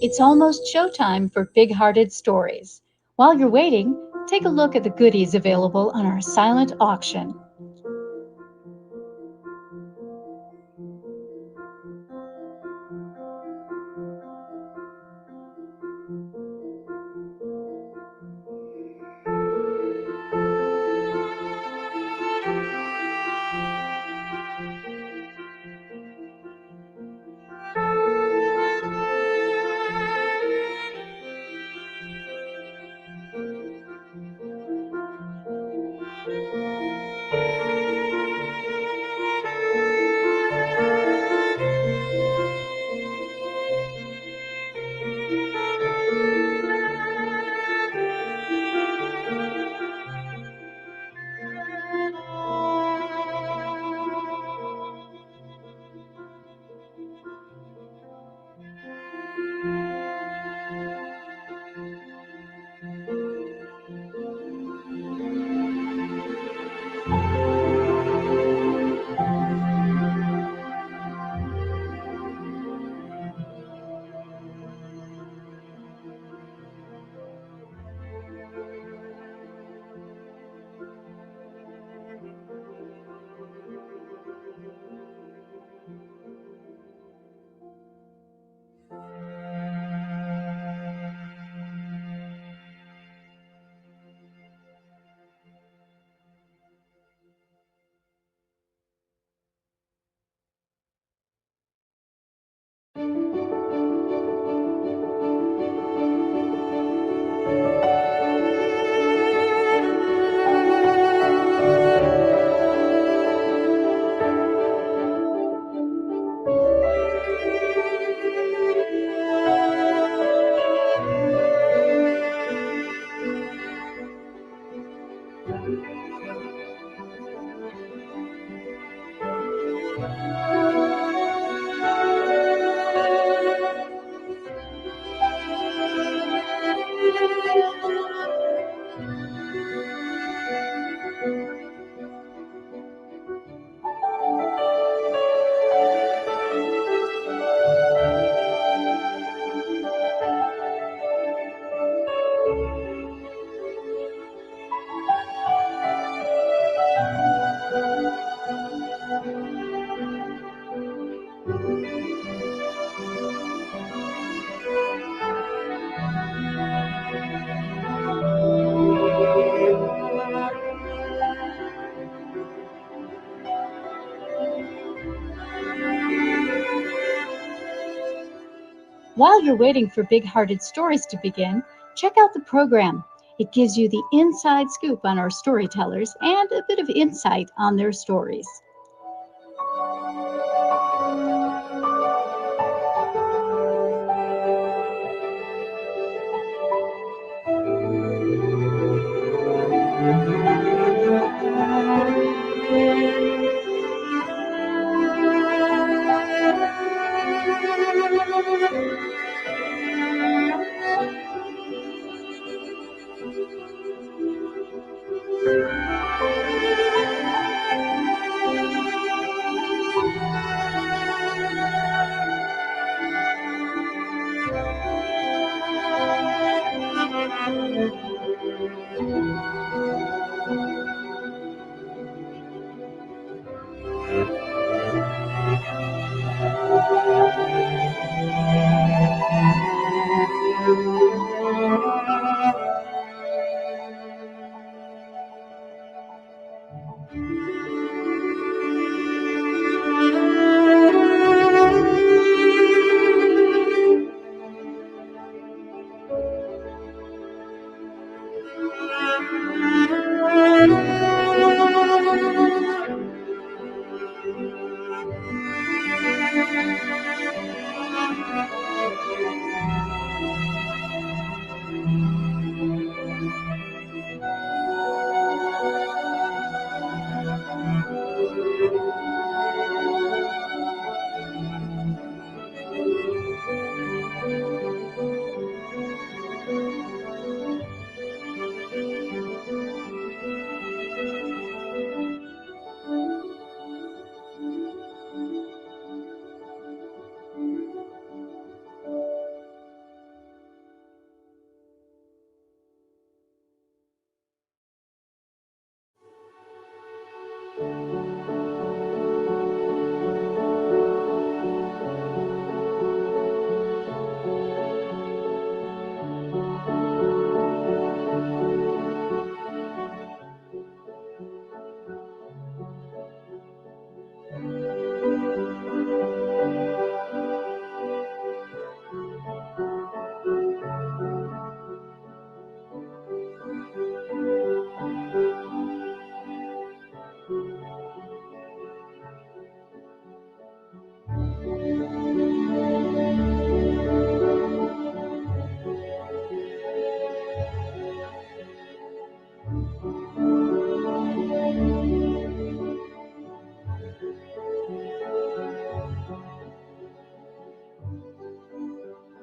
It's almost showtime for big-hearted stories. While you're waiting, take a look at the goodies available on our silent auction. While you're waiting for Big Hearted Stories to begin, check out the program. It gives you the inside scoop on our storytellers and a bit of insight on their stories.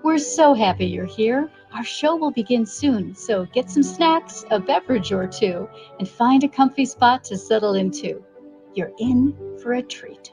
We're so happy you're here. Our show will begin soon, so get some snacks, a beverage or two, and find a comfy spot to settle into. You're in for a treat.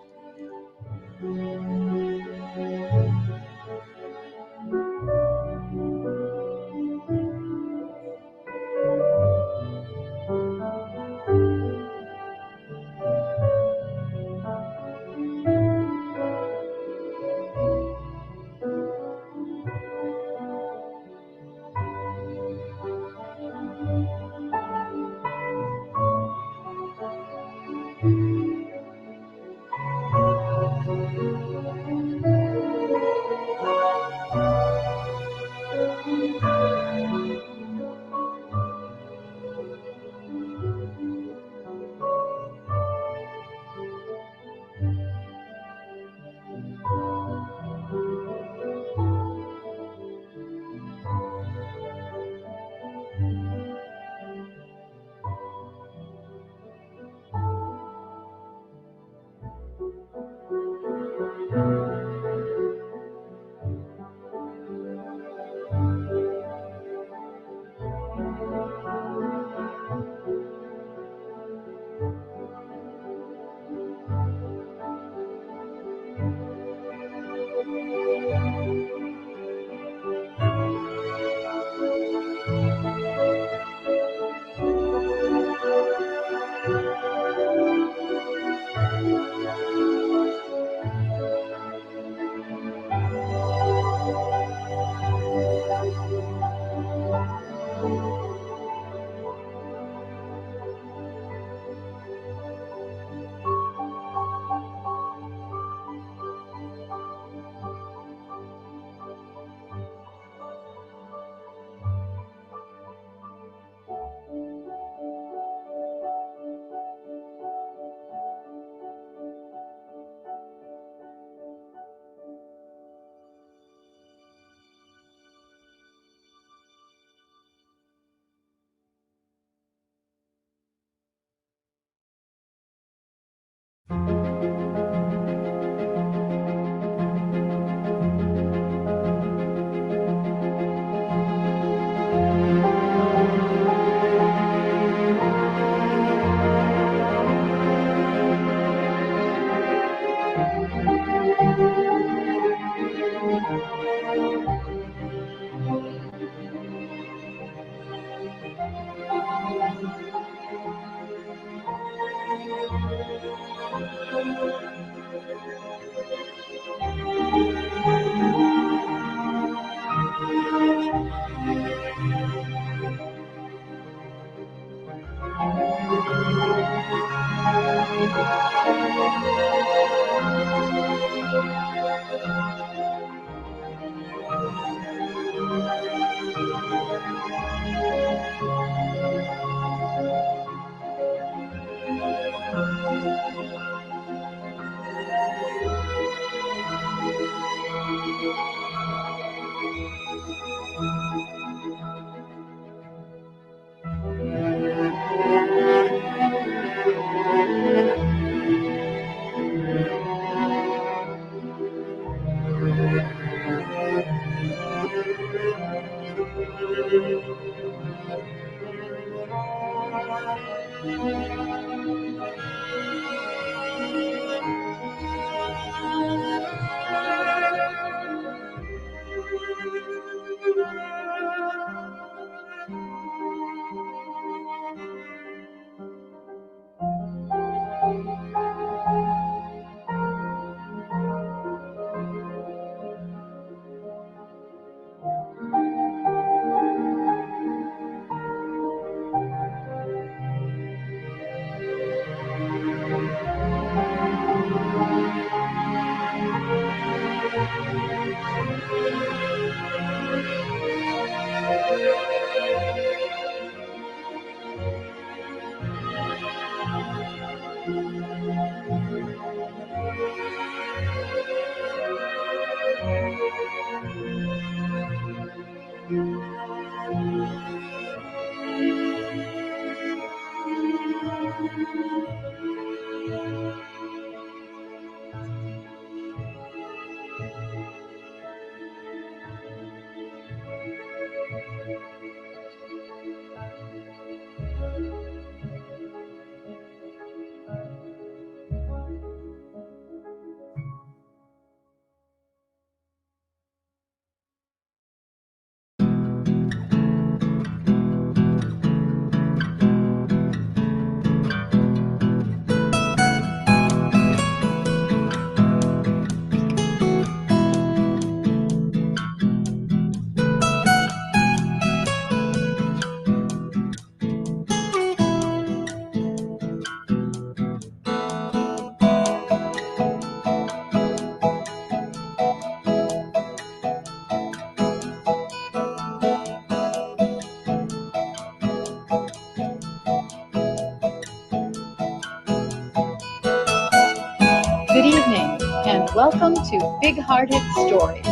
Good evening, and welcome to Big Hearted Stories.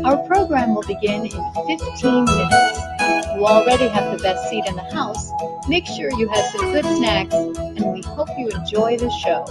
Our program will begin in 15 minutes. You already have the best seat in the house. Make sure you have some good snacks, and we hope you enjoy the show.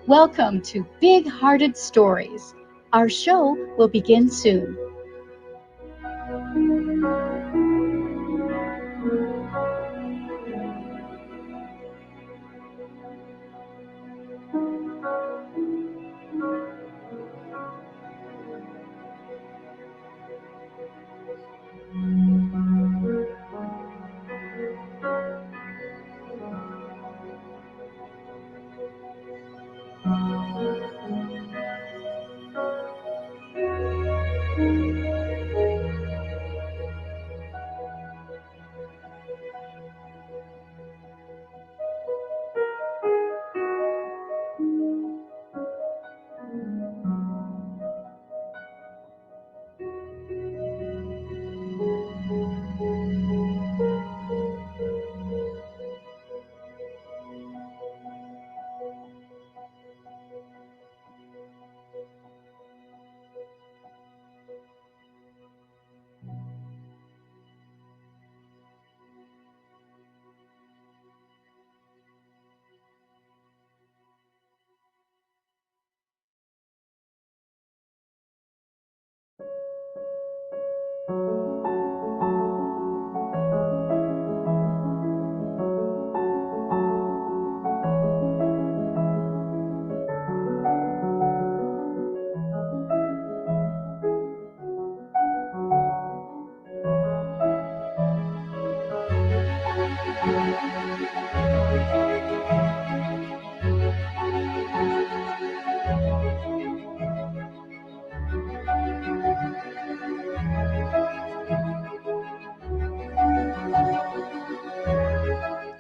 Welcome to Big Hearted Stories. Our show will begin soon.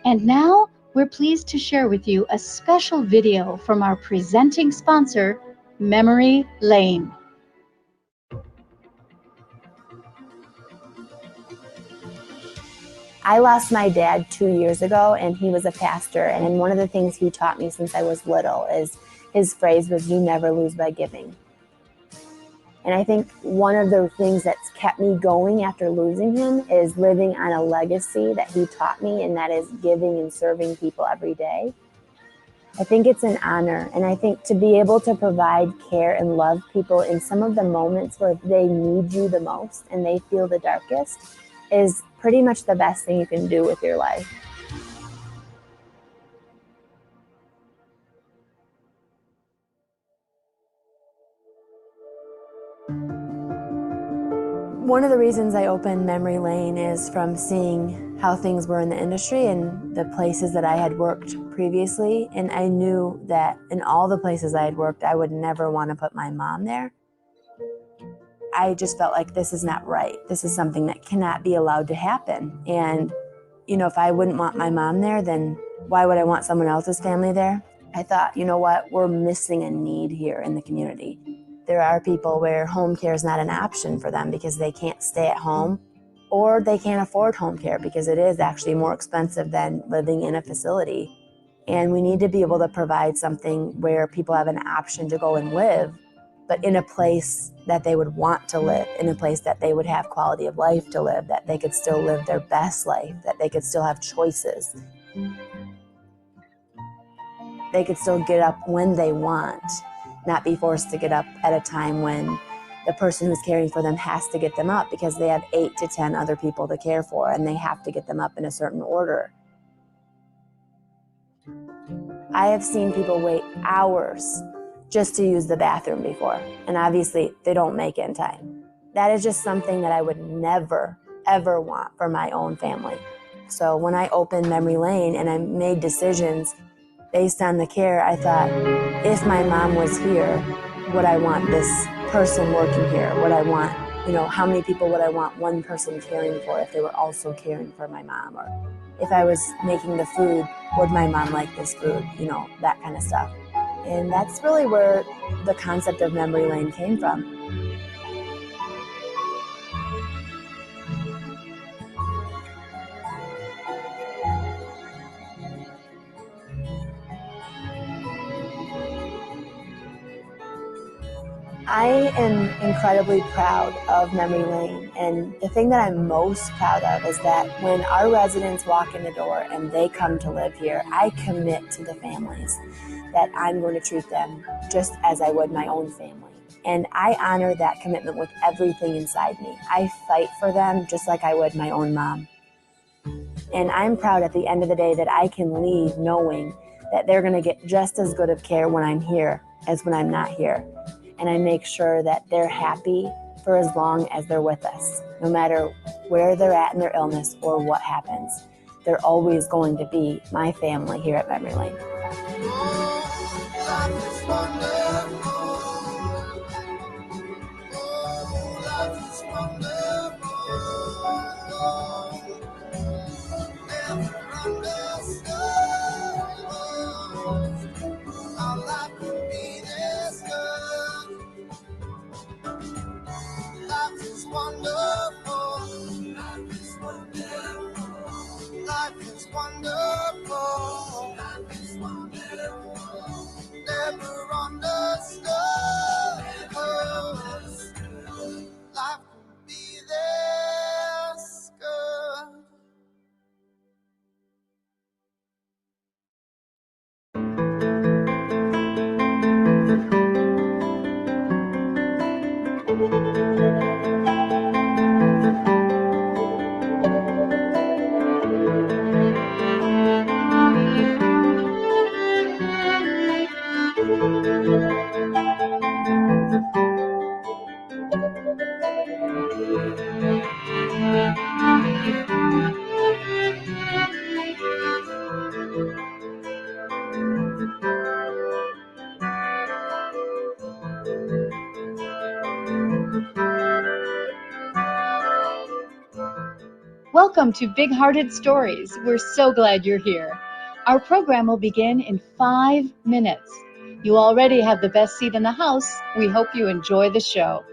And now we're pleased to share with you a special video from our presenting sponsor, Memory Lane. I lost my dad 2 years ago, and he was a pastor. And one of the things he taught me since I was little is his phrase was, "You never lose by giving." And I think one of the things that's kept me going after losing him is living on a legacy that he taught me, and that is giving and serving people every day. I think it's an honor, and I think to be able to provide care and love people in some of the moments where they need you the most and they feel the darkest is pretty much the best thing you can do with your life. One of the reasons I opened Memory Lane is from seeing how things were in the industry and the places that I had worked previously. And I knew that in all the places I had worked, I would never want to put my mom there. I just felt like this is not right. This is something that cannot be allowed to happen. And, if I wouldn't want my mom there, then why would I want someone else's family there? I thought, you know what, we're missing a need here in the community. There are people where home care is not an option for them because they can't stay at home, or they can't afford home care because it is actually more expensive than living in a facility. And we need to be able to provide something where people have an option to go and live, but in a place that they would want to live, in a place that they would have quality of life to live, that they could still live their best life, that they could still have choices. They could still get up when they want, not be forced to get up at a time when the person who's caring for them has to get them up because they have 8 to 10 other people to care for and they have to get them up in a certain order. I have seen people wait hours just to use the bathroom before, and obviously they don't make it in time. That is just something that I would never, ever want for my own family. So when I opened Memory Lane and I made decisions based on the care, I thought, if my mom was here, would I want this person working here? Would I want, how many people would I want one person caring for if they were also caring for my mom? Or if I was making the food, would my mom like this food? That kind of stuff. And that's really where the concept of Memory Lane came from. I I am incredibly proud of Memory Lane, and the thing that I'm most proud of is that when our residents walk in the door and they come to live here, I commit to the families that I'm going to treat them just as I would my own family. And I honor that commitment with everything inside me. I fight for them just like I would my own mom. And I'm proud at the end of the day that I can leave knowing that they're going to get just as good of care when I'm here as when I'm not here. And I make sure that they're happy for as long as they're with us, no matter where they're at in their illness or what happens. They're always going to be my family here at Memory Lane. Welcome to Big Hearted Stories. We're so glad you're here. Our program will begin in 5 minutes. You already have the best seat in the house. We hope you enjoy the show.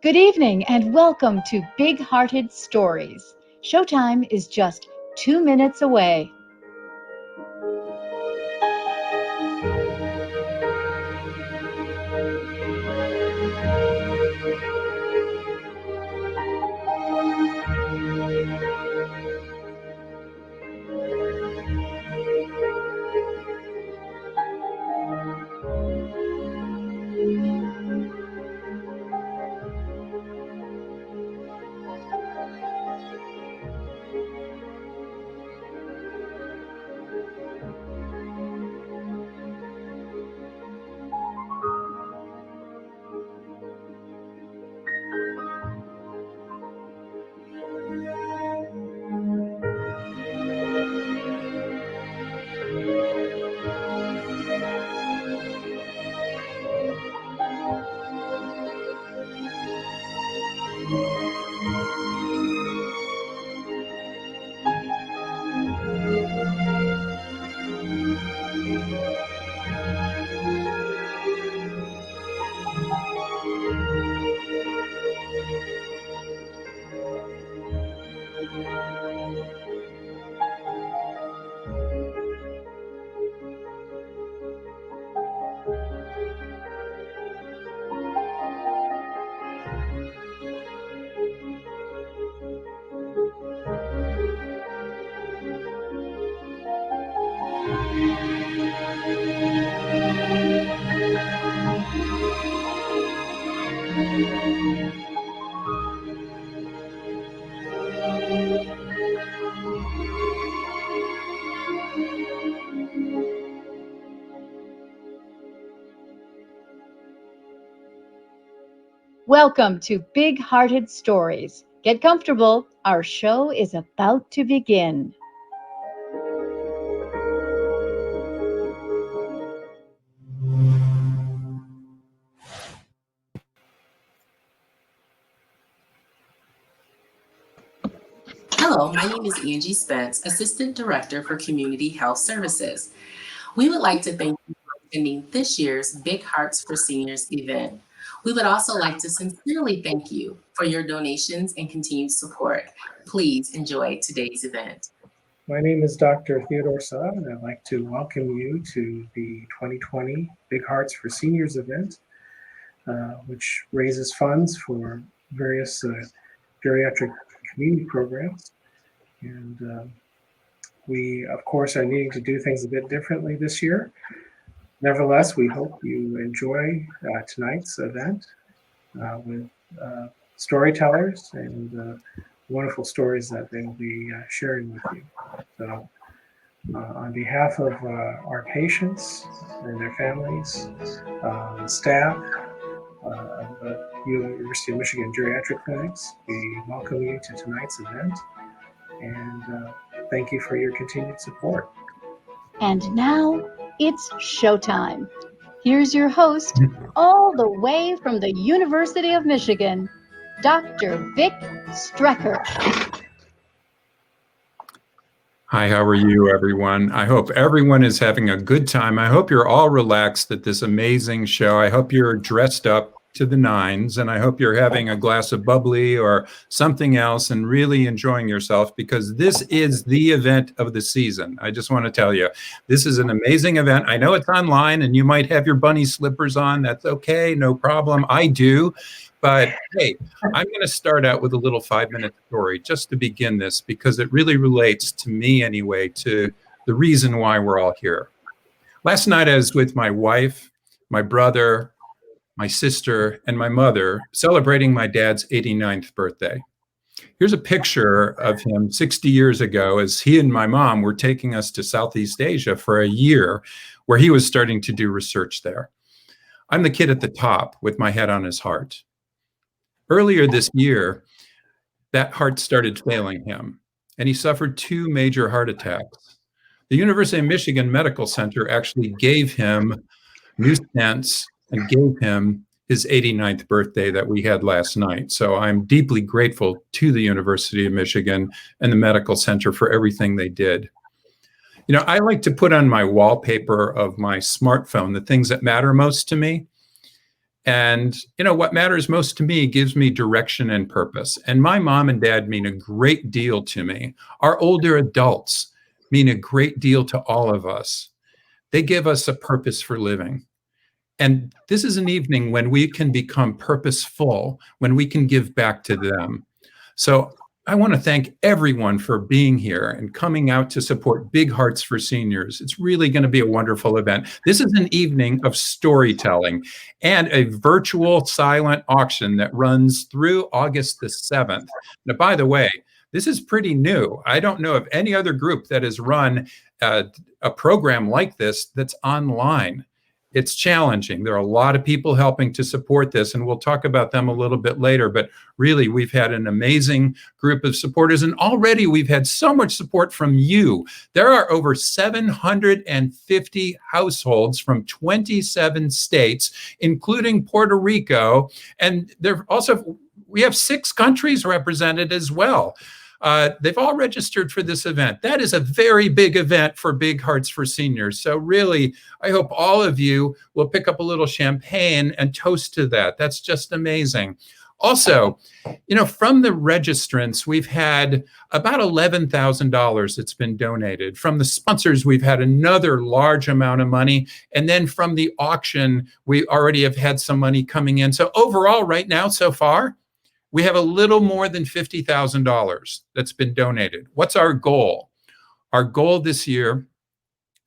Good evening and welcome to Big Hearted Stories. Showtime is just 2 minutes away. Welcome to Big Hearted Stories. Get comfortable. Our show is about to begin. Hello, my name is Angie Spence, Assistant Director for Community Health Services. We would like to thank you for attending this year's Big Hearts for Seniors event. We would also like to sincerely thank you for your donations and continued support. Please enjoy today's event. My name is Dr. Theodore Saab, and I'd like to welcome you to the 2020 Big Hearts for Seniors event, which raises funds for various geriatric community programs. And we, of course, are needing to do things a bit differently this year. Nevertheless, we hope you enjoy tonight's event with storytellers and wonderful stories that they will be sharing with you. So on behalf of our patients and their families, staff of the University of Michigan Geriatric Clinics, we welcome you to tonight's event and thank you for your continued support. And now it's showtime. Here's your host, all the way from the University of Michigan, Dr. Vic Strecher. Hi, how are you, everyone? I hope everyone is having a good time. I hope you're all relaxed at this amazing show. I hope you're dressed up to the nines, and I hope you're having a glass of bubbly or something else and really enjoying yourself, because this is the event of the season. I just want to tell you, this is an amazing event. I know it's online and you might have your bunny slippers on. That's okay, no problem. I do. But hey, I'm going to start out with a little 5-minute story just to begin this, because it really relates to me anyway, to the reason why we're all here. Last night I was with my wife, my brother, my sister, and my mother celebrating my dad's 89th birthday. Here's a picture of him 60 years ago as he and my mom were taking us to Southeast Asia for a year, where he was starting to do research there. I'm the kid at the top with my head on his heart. Earlier this year, that heart started failing him, and he suffered 2 major heart attacks. The University of Michigan Medical Center actually gave him new stents and gave him his 89th birthday that we had last night. So I'm deeply grateful to the University of Michigan and the Medical Center for everything they did. You know, I like to put on my wallpaper of my smartphone the things that matter most to me. And, what matters most to me gives me direction and purpose. And my mom and dad mean a great deal to me. Our older adults mean a great deal to all of us. They give us a purpose for living. And this is an evening when we can become purposeful, when we can give back to them. So I want to thank everyone for being here and coming out to support Big Hearts for Seniors. It's really going to be a wonderful event. This is an evening of storytelling and a virtual silent auction that runs through August the 7th. Now, by the way, this is pretty new. I don't know of any other group that has run a program like this that's online. It's challenging. There are a lot of people helping to support this, and we'll talk about them a little bit later. But really, we've had an amazing group of supporters, and already we've had so much support from you. There are over 750 households from 27 states, including Puerto Rico, and we have 6 countries represented as well. They've all registered for this event. That is a very big event for Big Hearts for Seniors. So really, I hope all of you will pick up a little champagne and toast to that. That's just amazing. Also, from the registrants, we've had about $11,000 that's been donated. From the sponsors, we've had another large amount of money. And then from the auction, we already have had some money coming in. So overall, right now, so far, we have a little more than $50,000 that's been donated. What's our goal? Our goal this year,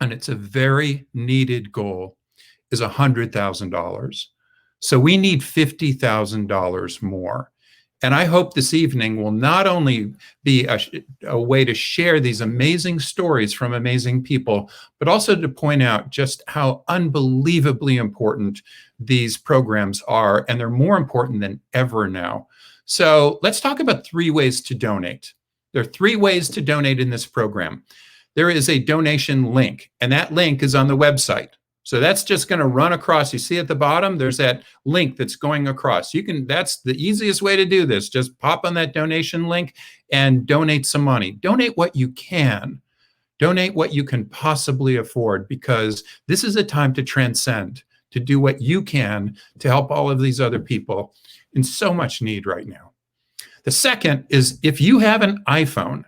and it's a very needed goal, is $100,000. So we need $50,000 more. And I hope this evening will not only be a way to share these amazing stories from amazing people, but also to point out just how unbelievably important these programs are. And they're more important than ever now. So let's talk about 3 ways to donate. There are 3 ways to donate in this program. There is a donation link, and that link is on the website. So that's just going to run across. You see at the bottom, there's that link that's going across. That's the easiest way to do this. Just pop on that donation link and donate some money. Donate what you can. Donate what you can possibly afford, because this is a time to transcend, to do what you can to help all of these other people in so much need right now. The second is, if you have an iPhone,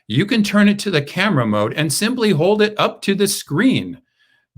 you can turn it to the camera mode and simply hold it up to the screen.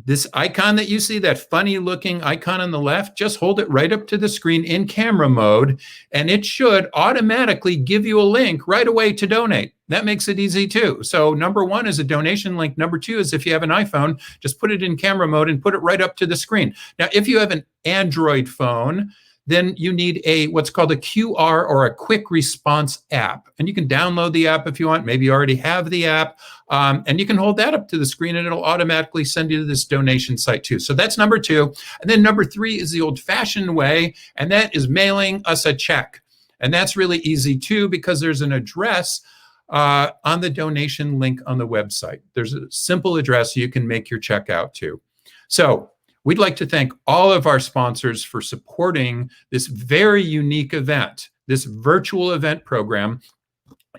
This icon that you see, that funny looking icon on the left, just hold it right up to the screen in camera mode, and it should automatically give you a link right away to donate. That makes it easy too. So number 1 is a donation link. Number 2 is, if you have an iPhone, just put it in camera mode and put it right up to the screen. Now, if you have an Android phone, then you need what's called a QR, or a quick response app. And you can download the app if you want. Maybe you already have the app. And you can hold that up to the screen and it'll automatically send you to this donation site too. So that's number 2. And then number 3 is the old-fashioned way, and that is mailing us a check. And that's really easy too, because there's an address on the donation link on the website. There's a simple address you can make your check out to. So we'd like to thank all of our sponsors for supporting this very unique event, this virtual event program.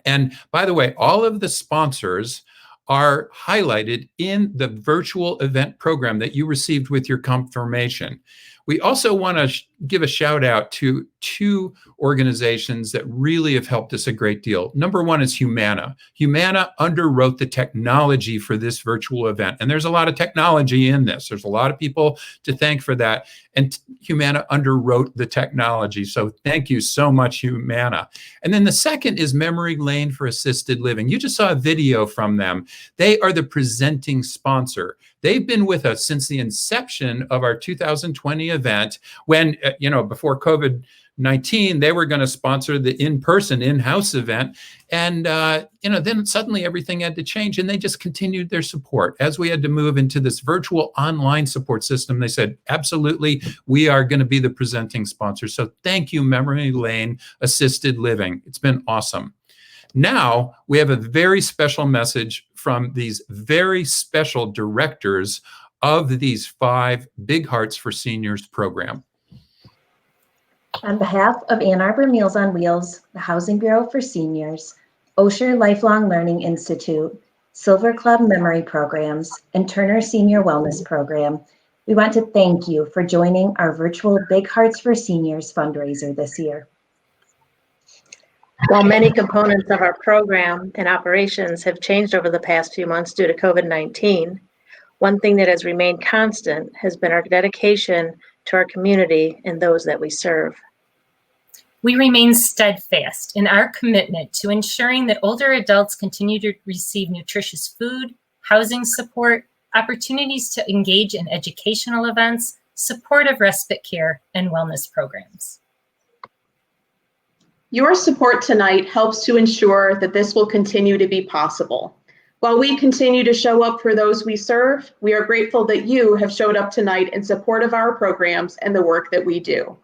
And by the way, all of the sponsors are highlighted in the virtual event program that you received with your confirmation. We also want to give a shout out to 2 organizations that really have helped us a great deal. Number 1 is Humana. Humana underwrote the technology for this virtual event. And there's a lot of technology in this. There's a lot of people to thank for that. And Humana underwrote the technology. So thank you so much, Humana. And then the second is Memory Lane for Assisted Living. You just saw a video from them. They are the presenting sponsor. They've been with us since the inception of our 2020 event, when, before COVID-19, they were going to sponsor the in-person, in-house event. And, then suddenly everything had to change, and they just continued their support. As we had to move into this virtual online support system, they said, absolutely, we are going to be the presenting sponsor. So thank you, Memory Lane Assisted Living. It's been awesome. Now, we have a very special message from these very special directors of these 5 Big Hearts for Seniors program. On behalf of Ann Arbor Meals on Wheels, the Housing Bureau for Seniors, Osher Lifelong Learning Institute, Silver Club Memory Programs, and Turner Senior Wellness Program, We want to thank you for joining our virtual Big Hearts for Seniors fundraiser this year. While many components of our program and operations have changed over the past few months due to COVID-19, one thing that has remained constant has been our dedication to our community and those that we serve. We remain steadfast in our commitment to ensuring that older adults continue to receive nutritious food, housing support, opportunities to engage in educational events, supportive respite care, and wellness programs. Your support tonight helps to ensure that this will continue to be possible. While we continue to show up for those we serve, we are grateful that you have showed up tonight in support of our programs and the work that we do.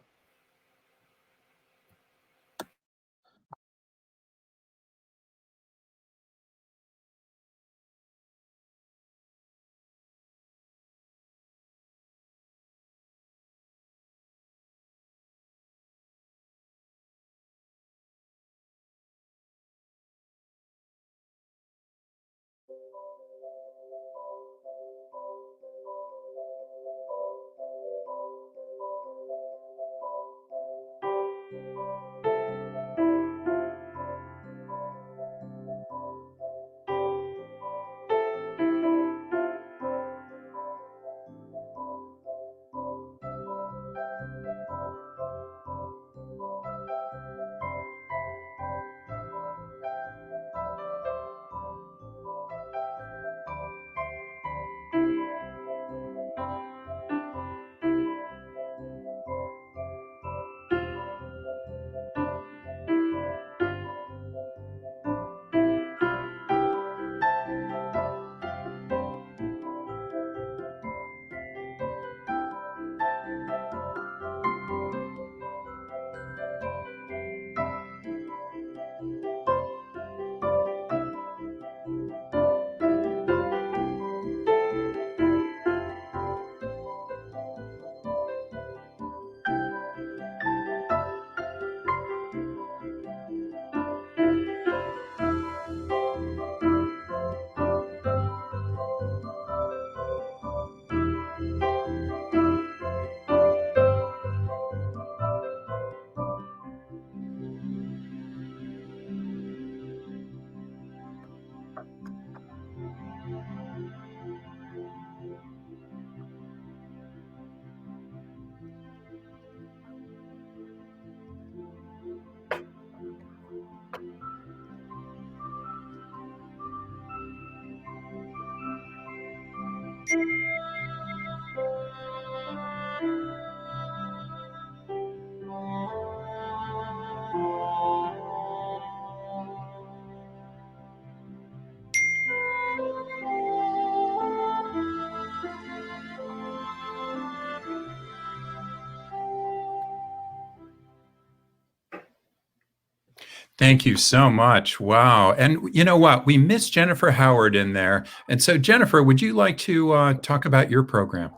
Thank you so much. Wow. And you know what? We missed Jennifer Howard in there. And so, Jennifer, would you like to talk about your program?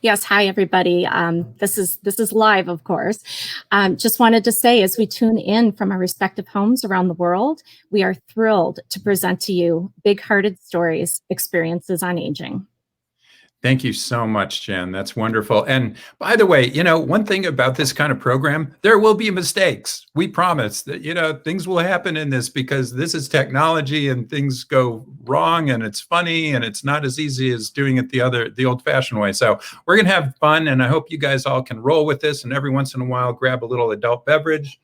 Yes. Hi, everybody. This is live, of course. Just wanted to say, as we tune in from our respective homes around the world, we are thrilled to present to you Big-Hearted Stories, Experiences on Aging. Thank you so much, Jen. That's wonderful. And by the way, you know, one thing about this kind of program, there will be mistakes. We promise that, you know, things will happen in this because this is technology and things go wrong and it's funny and it's not as easy as doing it the old-fashioned way. So we're going to have fun, and I hope you guys all can roll with this and every once in a while grab a little adult beverage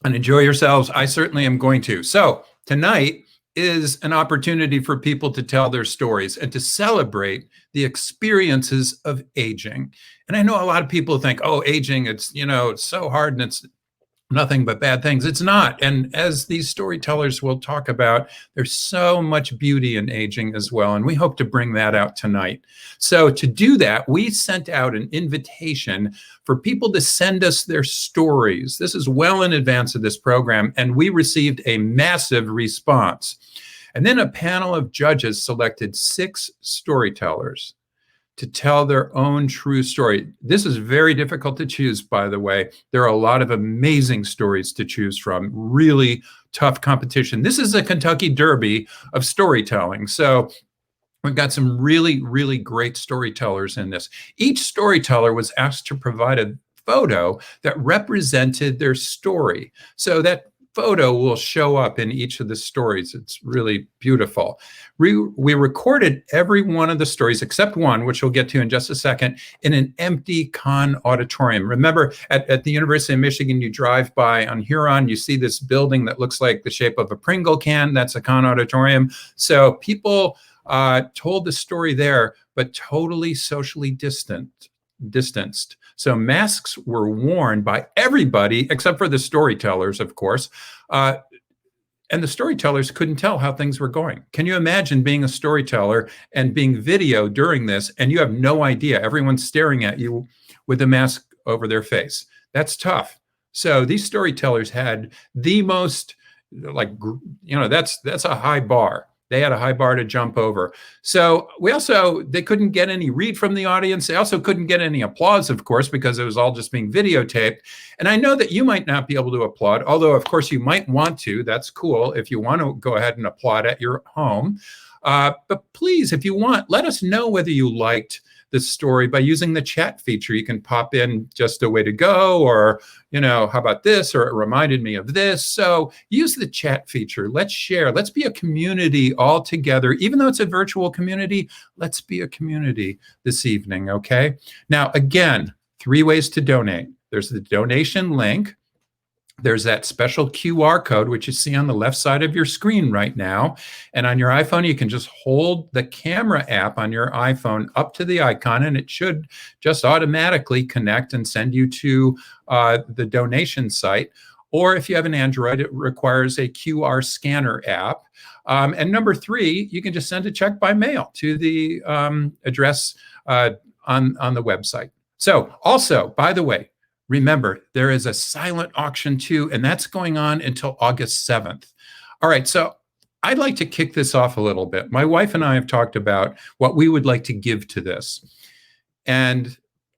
and enjoy yourselves. I certainly am going to. So tonight is an opportunity for people to tell their stories and to celebrate the experiences of aging. And I know a lot of people think, oh, aging, it's, you know, it's so hard and it's nothing but bad things. It's not. And as these storytellers will talk about, there's so much beauty in aging as well. And we hope to bring that out tonight. So to do that, we sent out an invitation for people to send us their stories. This is well in advance of this program, and we received a massive response. And then a panel of judges selected 6 storytellers to tell their own true story. This is very difficult to choose, by the way. There are a lot of amazing stories to choose from, really tough competition. This is a Kentucky Derby of storytelling. So We've got some really, really great storytellers in this. Each storyteller was asked to provide a photo that represented their story. So that photo will show up in each of the stories. It's really beautiful. We recorded every one of the stories except one, which we'll get to in just a second, in an empty con auditorium. Remember, at the University of Michigan, you drive by on Huron, you see this building that looks like the shape of a Pringle can. That's a con auditorium. So people told the story there, but totally socially distanced. So masks were worn by everybody except for the storytellers, of course. And the storytellers couldn't tell how things were going. Can you imagine being a storyteller and being video during this and you have no idea? Everyone's staring at you with a mask over their face. That's tough. So these storytellers had the most, that's a high bar. They had a high bar to jump over. So they couldn't get any read from the audience. They also couldn't get any applause, of course, because it was all just being videotaped. And I know that you might not be able to applaud, although of course you might want to. That's cool if you want to go ahead and applaud at your home. But please, if you want, let us know whether you liked the story by using the chat feature. You can pop in just a way to go, or, how about this, or it reminded me of this. So use the chat feature. Let's share. Let's be a community all together. Even though it's a virtual community, let's be a community this evening, okay? Now, again, 3 ways to donate. There's the donation link. There's that special QR code, which you see on the left side of your screen right now. And on your iPhone, you can just hold the camera app on your iPhone up to the icon, and it should just automatically connect and send you to the donation site. Or if you have an Android, it requires a QR scanner app. And number 3, you can just send a check by mail to the address on the website. So also, by the way, remember, there is a silent auction too, and that's going on until August 7th. All right, so I'd like to kick this off a little bit. My wife and I have talked about what we would like to give to this. And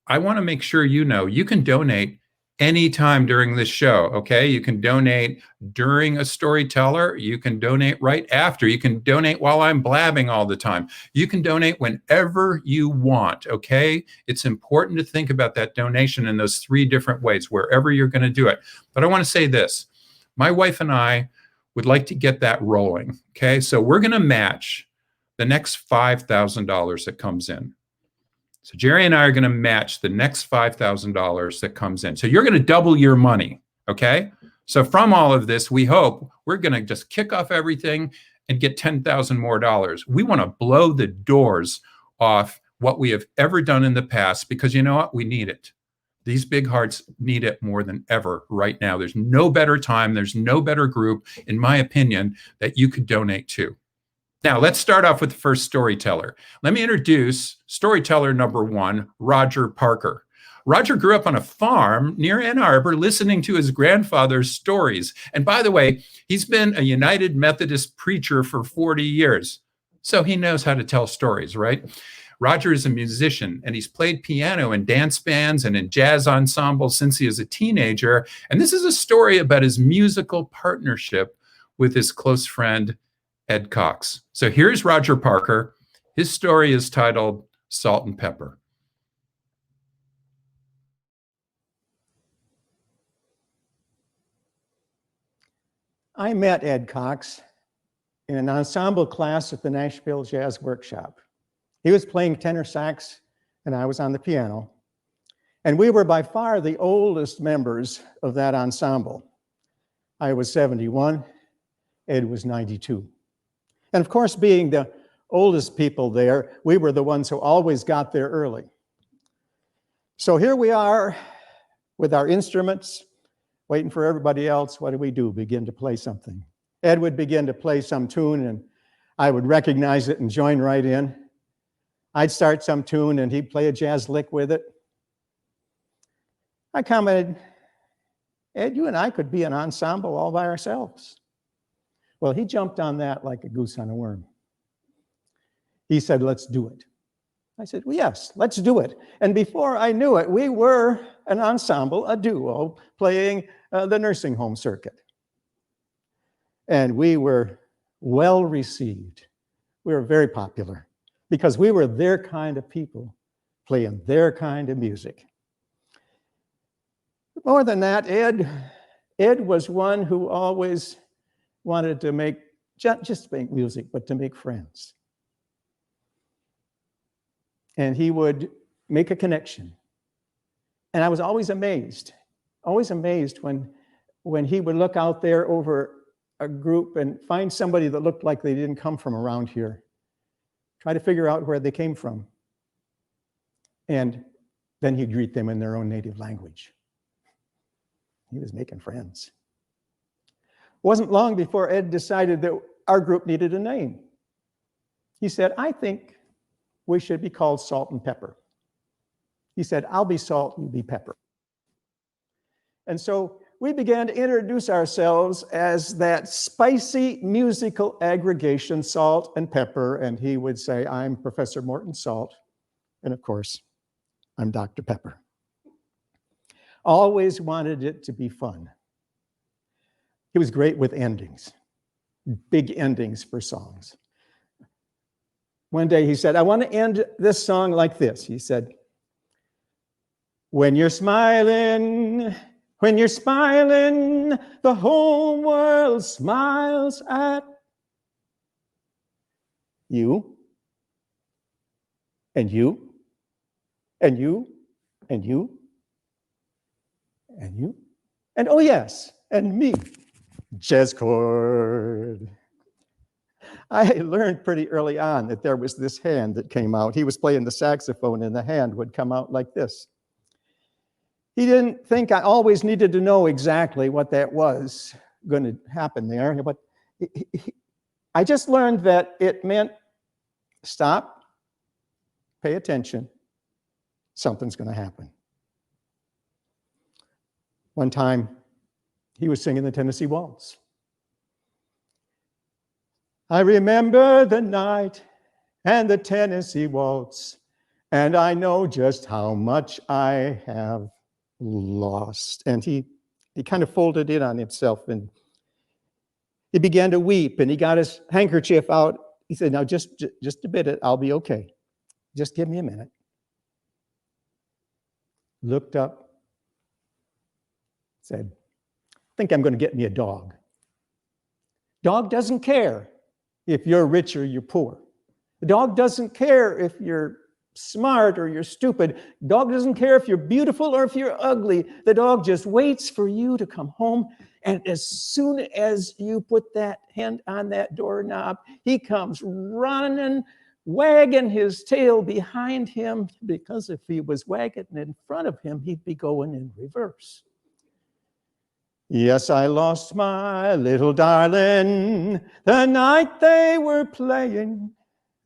I want to make sure you can donate anytime during this show, okay? You can donate during a storyteller. You can donate right after. You can donate while I'm blabbing all the time. You can donate whenever you want, okay? It's important to think about that donation in those 3 different ways, wherever you're going to do it. But I want to say this. My wife and I would like to get that rolling, okay? So we're going to match the next $5,000 that comes in. So Jerry and I are going to match the next $5,000 that comes in. So you're going to double your money, okay? So from all of this, we hope we're going to just kick off everything and get $10,000 more dollars. We want to blow the doors off what we have ever done in the past, because you know what? We need it. These big hearts need it more than ever right now. There's no better time. There's no better group, in my opinion, that you could donate to. Now, let's start off with the first storyteller. Let me introduce storyteller number 1, Roger Parker. Roger grew up on a farm near Ann Arbor, listening to his grandfather's stories. And by the way, he's been a United Methodist preacher for 40 years. So he knows how to tell stories, right? Roger is a musician, and he's played piano in dance bands and in jazz ensembles since he was a teenager. And this is a story about his musical partnership with his close friend, Ed Cox. So here's Roger Parker. His story is titled Salt and Pepper. I met Ed Cox in an ensemble class at the Nashville Jazz Workshop. He was playing tenor sax and I was on the piano. And we were by far the oldest members of that ensemble. I was 71, Ed was 92. And of course, being the oldest people there, we were the ones who always got there early. So here we are with our instruments, waiting for everybody else. What do? Begin to play something. Ed would begin to play some tune and I would recognize it and join right in. I'd start some tune and he'd play a jazz lick with it. I commented, Ed, you and I could be an ensemble all by ourselves. Well, he jumped on that like a goose on a worm. He said, let's do it. I said, well, yes, let's do it. And before I knew it, we were an ensemble, a duo, playing the nursing home circuit. And we were well received. We were very popular. because we were their kind of people playing their kind of music. More than that, Ed was one who always wanted to make, just make music, but to make friends. And he would make a connection. And I was always amazed when he would look out there over a group and find somebody that looked like they didn't come from around here, try to figure out where they came from. And then he'd greet them in their own native language. He was making friends. It wasn't long before Ed decided that our group needed a name. He said, I think we should be called Salt and Pepper. He said, I'll be salt, you be pepper. And so we began to introduce ourselves as that spicy musical aggregation, Salt and Pepper. And he would say, I'm Professor Morton Salt. And of course, I'm Dr. Pepper. Always wanted it to be fun. He was great with endings, big endings for songs. One day he said, I want to end this song like this. He said, when you're smiling, the whole world smiles at you, and you, and you, and you, and you, and oh yes, and me, jazz chord. I learned pretty early on that there was this hand that came out. He was playing the saxophone and the hand would come out like this. He didn't think I always needed to know exactly what that was going to happen there, but I just learned that it meant stop, pay attention, something's going to happen. One time, he was singing the Tennessee Waltz. I remember the night and the Tennessee Waltz, and I know just how much I have lost. And he kind of folded in on himself, and he began to weep, and he got his handkerchief out. He said, now just a bit, I'll be okay. Just give me a minute. Looked up, said, I think I'm going to get me a dog. Dog doesn't care if you're rich or you're poor. The dog doesn't care if you're smart or you're stupid. Dog doesn't care if you're beautiful or if you're ugly. The dog just waits for you to come home. And as soon as you put that hand on that doorknob, he comes running, wagging his tail behind him, because if he was wagging in front of him, he'd be going in reverse. Yes, I lost my little darling the night they were playing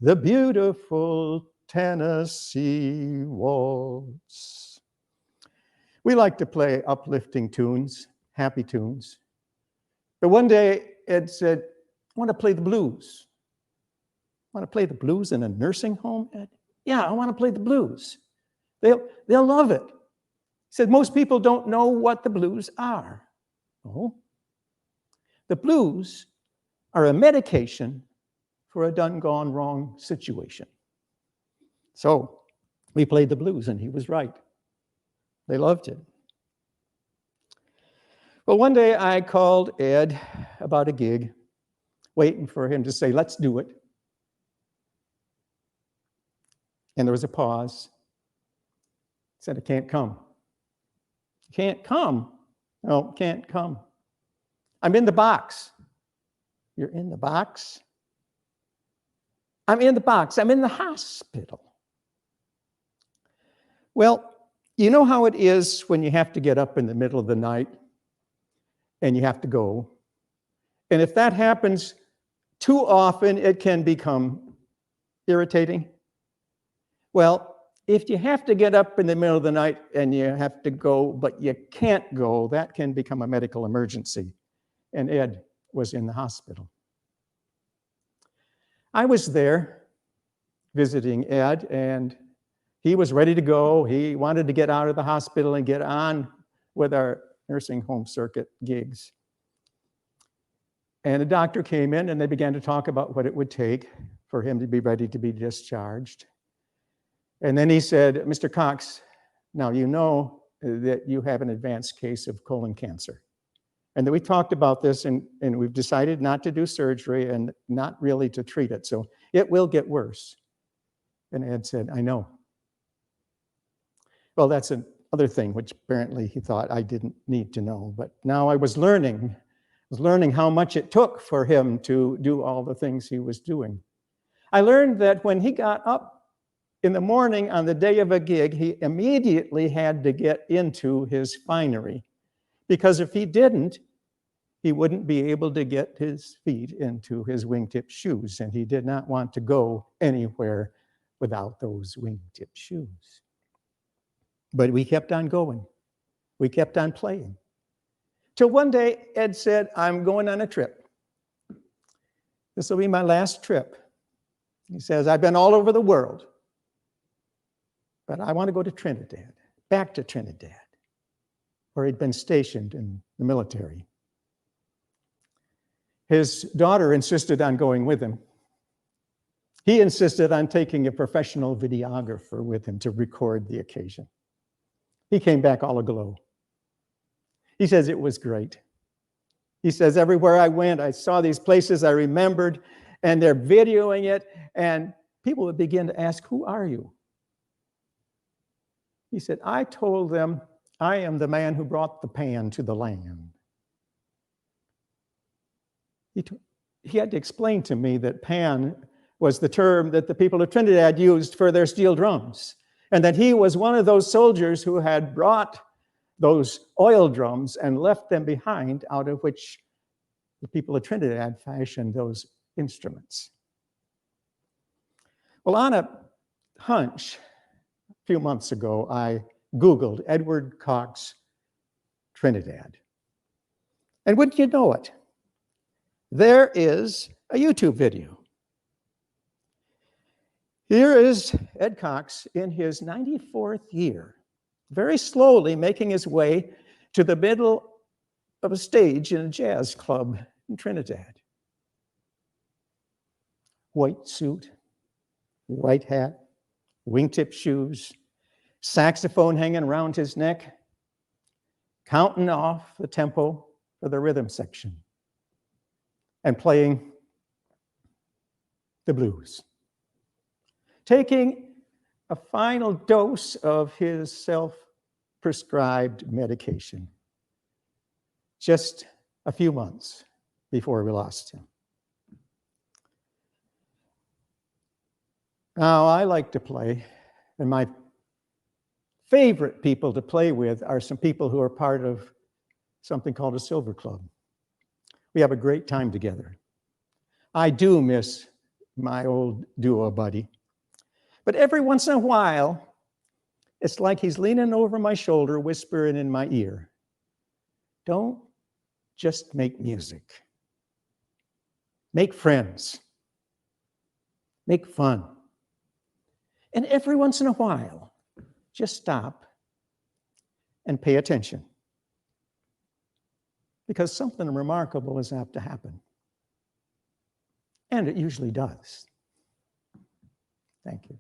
the beautiful Tennessee Waltz. We like to play uplifting tunes, happy tunes. But one day Ed said, I want to play the blues. Want to play the blues in a nursing home, Ed? Yeah, I want to play the blues. They'll love it. He said, most people don't know what the blues are. Oh, the blues are a medication for a done gone wrong situation. So we played the blues, and he was right. They loved it. Well, one day I called Ed about a gig, waiting for him to say, let's do it. And there was a pause. He said, I can't come. Can't come? No, can't come. I'm in the box. You're in the box? I'm in the box. I'm in the hospital. Well, you know how it is when you have to get up in the middle of the night and you have to go. And if that happens too often, it can become irritating. Well, if you have to get up in the middle of the night and you have to go, but you can't go, that can become a medical emergency. And Ed was in the hospital. I was there visiting Ed, and he was ready to go. He wanted to get out of the hospital and get on with our nursing home circuit gigs. And the doctor came in, and they began to talk about what it would take for him to be ready to be discharged. And then he said, Mr. Cox, now you know that you have an advanced case of colon cancer. And that we talked about this and we've decided not to do surgery and not really to treat it. So it will get worse. And Ed said, I know. Well, that's another thing which apparently he thought I didn't need to know. But now I was learning how much it took for him to do all the things he was doing. I learned that when he got up in the morning on the day of a gig, he immediately had to get into his finery. Because if he didn't, he wouldn't be able to get his feet into his wingtip shoes. And he did not want to go anywhere without those wingtip shoes. But we kept on going. We kept on playing. Till one day, Ed said, I'm going on a trip. This will be my last trip. He says, I've been all over the world, but I want to go to Trinidad, back to Trinidad, where he'd been stationed in the military. His daughter insisted on going with him. He insisted on taking a professional videographer with him to record the occasion. He came back all aglow. He says, it was great. He says, everywhere I went, I saw these places I remembered, and they're videoing it, and people would begin to ask, who are you? He said, I told them, I am the man who brought the pan to the land. He had to explain to me that pan was the term that the people of Trinidad used for their steel drums, and that he was one of those soldiers who had brought those oil drums and left them behind, out of which the people of Trinidad fashioned those instruments. Well, on a hunch, a few months ago, I Googled Edward Cox Trinidad. And wouldn't you know it, there is a YouTube video. Here is Ed Cox in his 94th year, very slowly making his way to the middle of a stage in a jazz club in Trinidad. White suit, white hat, wingtip shoes, saxophone hanging around his neck, counting off the tempo for the rhythm section, and playing the blues. Taking a final dose of his self-prescribed medication just a few months before we lost him. Now, I like to play, and my favorite people to play with are some people who are part of something called a Silver Club. We have a great time together. I do miss my old duo buddy. But every once in a while, it's like he's leaning over my shoulder, whispering in my ear, don't just make music. Make friends. Make fun. And every once in a while, just stop and pay attention. Because something remarkable is apt to happen. And it usually does. Thank you.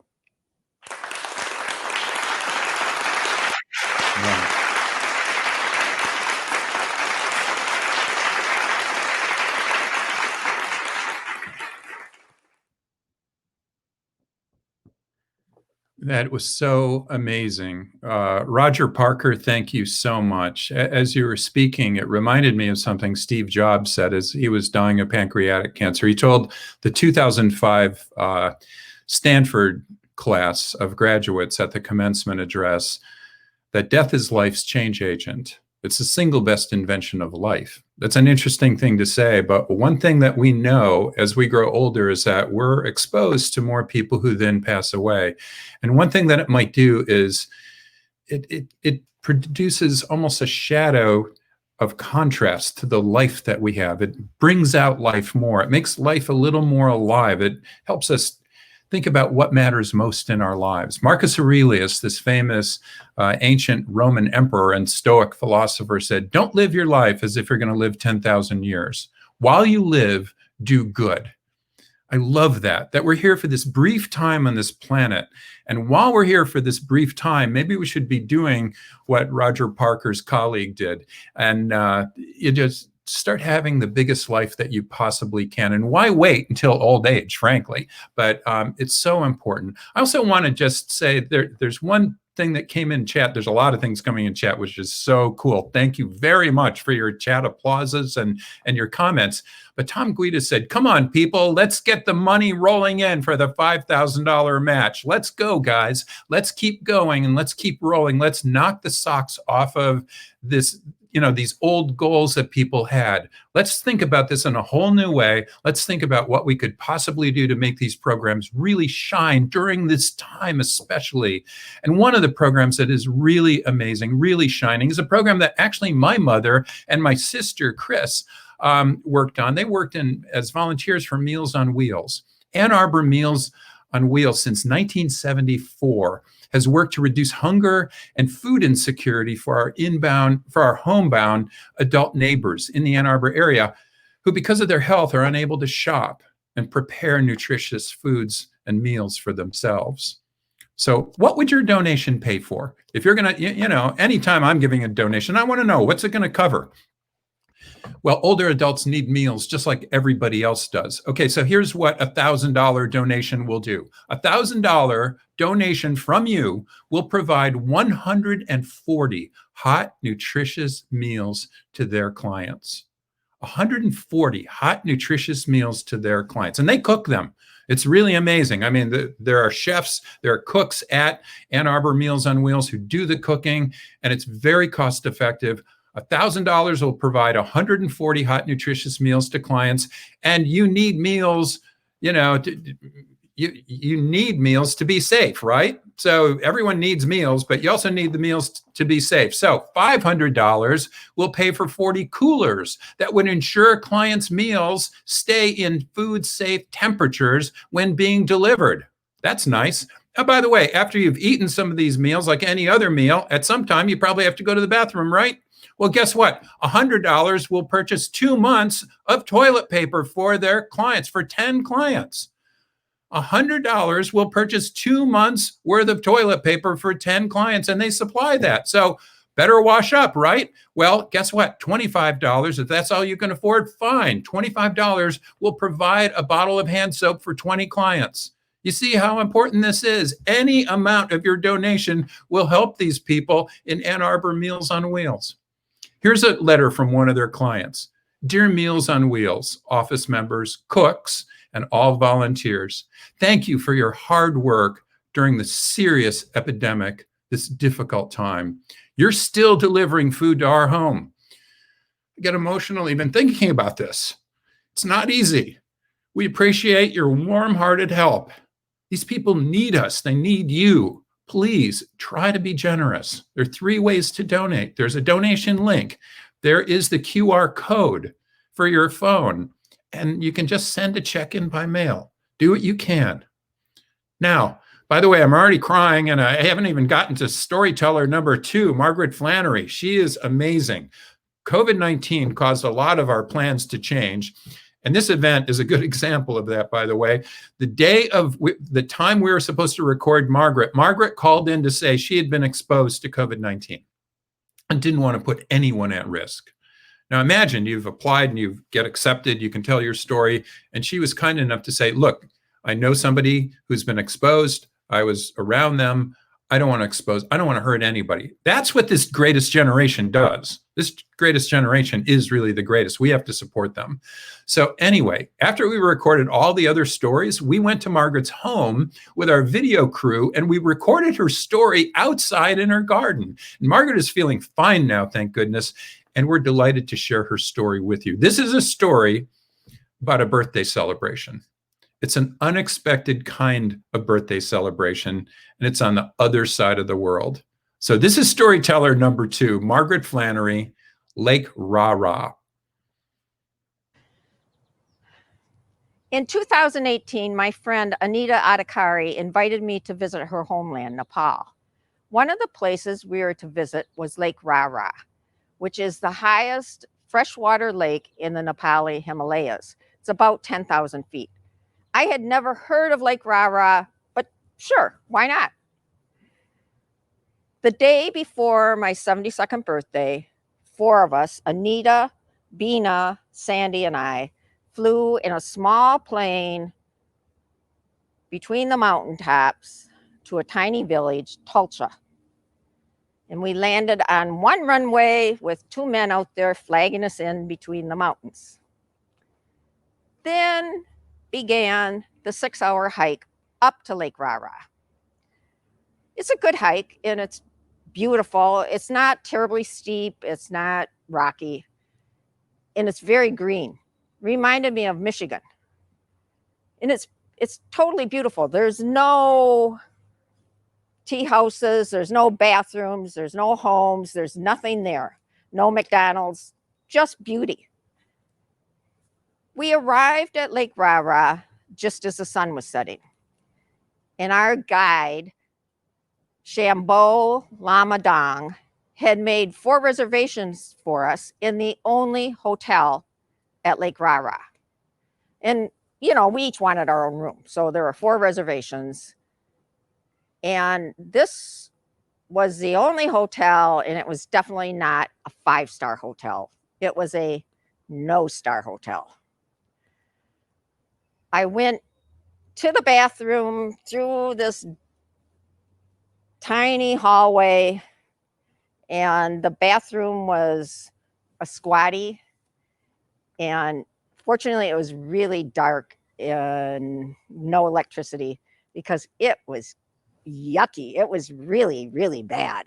That was so amazing. Roger Parker, thank you so much. As you were speaking, it reminded me of something Steve Jobs said as he was dying of pancreatic cancer. He told the 2005 Stanford class of graduates at the commencement address that death is life's change agent. It's the single best invention of life. That's an interesting thing to say, but one thing that we know as we grow older is that we're exposed to more people who then pass away. And one thing that it might do is it produces almost a shadow of contrast to the life that we have. It brings out life more. It makes life a little more alive. It helps us think about what matters most in our lives. Marcus Aurelius, this famous ancient Roman emperor and Stoic philosopher, said, don't live your life as if you're going to live 10,000 years. While you live, do good. I love that we're here for this brief time on this planet. And while we're here for this brief time, maybe we should be doing what Roger Parker's colleague did. And you just start having the biggest life that you possibly can. And why wait until old age, frankly? But it's so important. I also want to just say there's one thing that came in chat. There's a lot of things coming in chat, which is so cool. Thank you very much for your chat applauses and your comments. But Tom Guida said, come on, people, let's get the money rolling in for the $5,000 match. Let's go, guys. Let's keep going and let's keep rolling. Let's knock the socks off of this, these old goals that people had. Let's think about this in a whole new way. Let's think about what we could possibly do to make these programs really shine during this time, especially. And one of the programs that is really amazing, really shining, is a program that actually my mother and my sister, Chris, worked on. They worked as volunteers for Meals on Wheels. Ann Arbor Meals on Wheels since 1974 has worked to reduce hunger and food insecurity for our homebound adult neighbors in the Ann Arbor area who, because of their health, are unable to shop and prepare nutritious foods and meals for themselves. So what would your donation pay for? If you're going to, anytime I'm giving a donation, I want to know, what's it going to cover? Well, older adults need meals just like everybody else does. Okay, so here's what a $1,000 donation will do. A $1,000 donation from you will provide 140 hot, nutritious meals to their clients. 140 hot, nutritious meals to their clients. And they cook them. It's really amazing. I mean, there are chefs, there are cooks at Ann Arbor Meals on Wheels who do the cooking, and it's very cost effective. $1,000 will provide 140 hot, nutritious meals to clients, and you need meals, you need meals to be safe, right? So everyone needs meals, but you also need the meals to be safe. So $500 will pay for 40 coolers that would ensure clients' meals stay in food-safe temperatures when being delivered. That's nice. Oh, by the way, after you've eaten some of these meals, like any other meal, at some time you probably have to go to the bathroom, right? Well, guess what? $100 will purchase 2 months of toilet paper for their clients, for 10 clients. $100 will purchase 2 months worth of toilet paper for 10 clients, and they supply that. So better wash up, right? Well, guess what? $25, if that's all you can afford, fine. $25 will provide a bottle of hand soap for 20 clients. You see how important this is? Any amount of your donation will help these people in Ann Arbor Meals on Wheels. Here's a letter from one of their clients. Dear Meals on Wheels, office members, cooks, and all volunteers, thank you for your hard work during the serious epidemic, this difficult time. You're still delivering food to our home. I get emotional even thinking about this. It's not easy. We appreciate your warm-hearted help. These people need us. They need you. Please try to be generous. There are 3 ways to donate. There's a donation link. There is the QR code for your phone, and you can just send a check in by mail. Do what you can. Now, by the way, I'm already crying, and I haven't even gotten to storyteller number 2, Margaret Flannery. She is amazing. COVID-19 caused a lot of our plans to change. And this event is a good example of that, by the way. The time we were supposed to record Margaret called in to say she had been exposed to COVID-19 and didn't want to put anyone at risk. Now imagine you've applied and you get accepted, you can tell your story. And she was kind enough to say, look, I know somebody who's been exposed. I was around them. I don't want to hurt anybody. That's what this greatest generation does. This greatest generation is really the greatest. We have to support them. So anyway, after we recorded all the other stories, we went to Margaret's home with our video crew and we recorded her story outside in her garden. And Margaret is feeling fine now, thank goodness. And we're delighted to share her story with you. This is a story about a birthday celebration. It's an unexpected kind of birthday celebration, and it's on the other side of the world. So this is storyteller number 2, Margaret Flannery, Lake Rara. In 2018, my friend Anita Adhikari invited me to visit her homeland, Nepal. One of the places we were to visit was Lake Rara, which is the highest freshwater lake in the Nepali Himalayas. It's about 10,000 feet. I had never heard of Lake Rara, but sure, why not? The day before my 72nd birthday, 4 of us, Anita, Bina, Sandy, and I, flew in a small plane between the mountaintops to a tiny village, Tulsa. And we landed on one runway with 2 men out there flagging us in between the mountains. Then began the 6-hour hike up to Lake Rara. It's a good hike and it's beautiful. It's not terribly steep. It's not rocky. And it's very green. Reminded me of Michigan. And it's totally beautiful. There's no tea houses, there's no bathrooms, there's no homes, there's nothing there. No McDonald's, just beauty. We arrived at Lake Rara just as the sun was setting. And our guide, Shambo Lamadong, had made 4 reservations for us in the only hotel at Lake Rara. And, you know, we each wanted our own room. So there were 4 reservations. And this was the only hotel, and it was definitely not a 5-star hotel. It was a no-star hotel. I went to the bathroom through this tiny hallway, and the bathroom was a squatty. And fortunately, it was really dark and no electricity because it was yucky. It was really, really bad.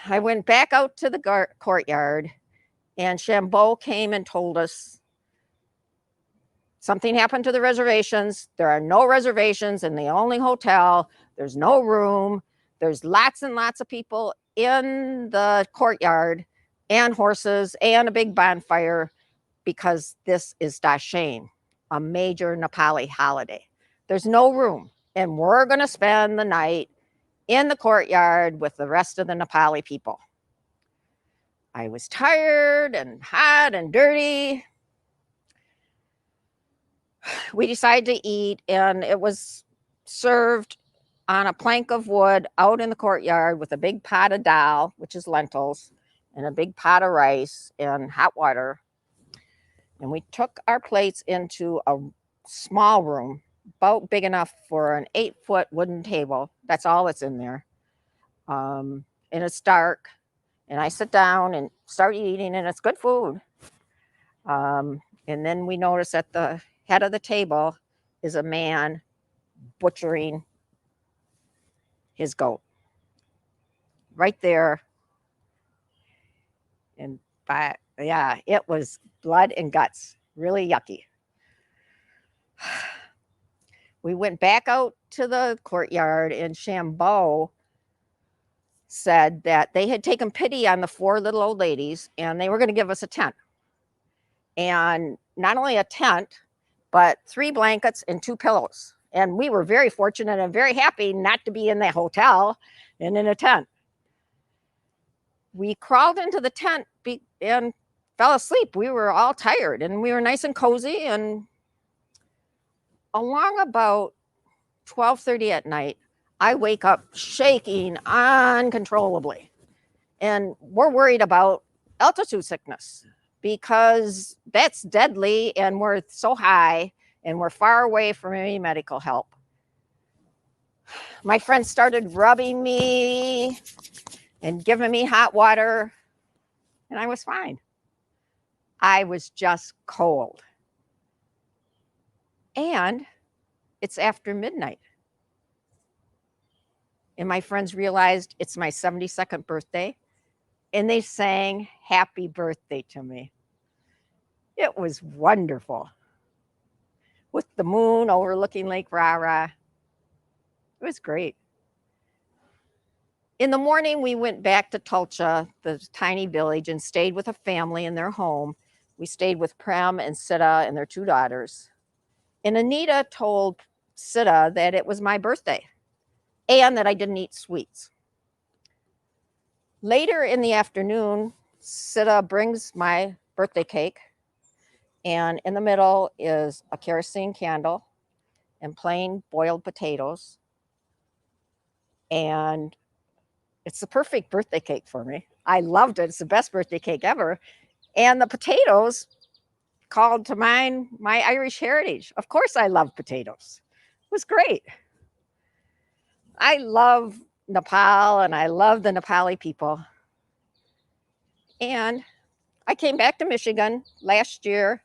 I went back out to the courtyard, and Shambo came and told us something happened to the reservations. There are no reservations in the only hotel. There's no room. There's lots and lots of people in the courtyard and horses and a big bonfire because this is Dashain, a major Nepali holiday. There's no room. And we're going to spend the night in the courtyard with the rest of the Nepali people. I was tired and hot and dirty. We decided to eat, and it was served on a plank of wood out in the courtyard with a big pot of dal, which is lentils, and a big pot of rice and hot water. And we took our plates into a small room, about big enough for an 8-foot wooden table. That's all that's in there. And it's dark. And I sit down and start eating, and it's good food. And then we notice at the head of the table is a man butchering his goat. Right there. And yeah, it was blood and guts. Really yucky. We went back out to the courtyard, and Shambo said that they had taken pity on the 4 little old ladies, and they were going to give us a tent. And not only a tent, but 3 blankets and 2 pillows. And we were very fortunate and very happy not to be in that hotel and in a tent. We crawled into the tent and fell asleep. We were all tired, and we were nice and cozy. And along about 12:30 at night, I wake up shaking uncontrollably. And we're worried about altitude sickness because that's deadly, and we're so high and we're far away from any medical help. My friend started rubbing me and giving me hot water, and I was fine. I was just cold. And it's after midnight. And my friends realized it's my 72nd birthday, and they sang happy birthday to me. It was wonderful. With the moon overlooking Lake Rara. It was great. In the morning, we went back to Tulsa, the tiny village, and stayed with a family in their home. We stayed with Prem and Sita and their 2 daughters. And Anita told Sita that it was my birthday and that I didn't eat sweets. Later in the afternoon, Sita brings my birthday cake, And in the middle is a kerosene candle and plain boiled potatoes. And it's the perfect birthday cake for me. I loved it. It's the best birthday cake ever. And the potatoes called to mind my Irish heritage. Of course, I love potatoes. It was great. I love Nepal and I love the Nepali people. And I came back to Michigan last year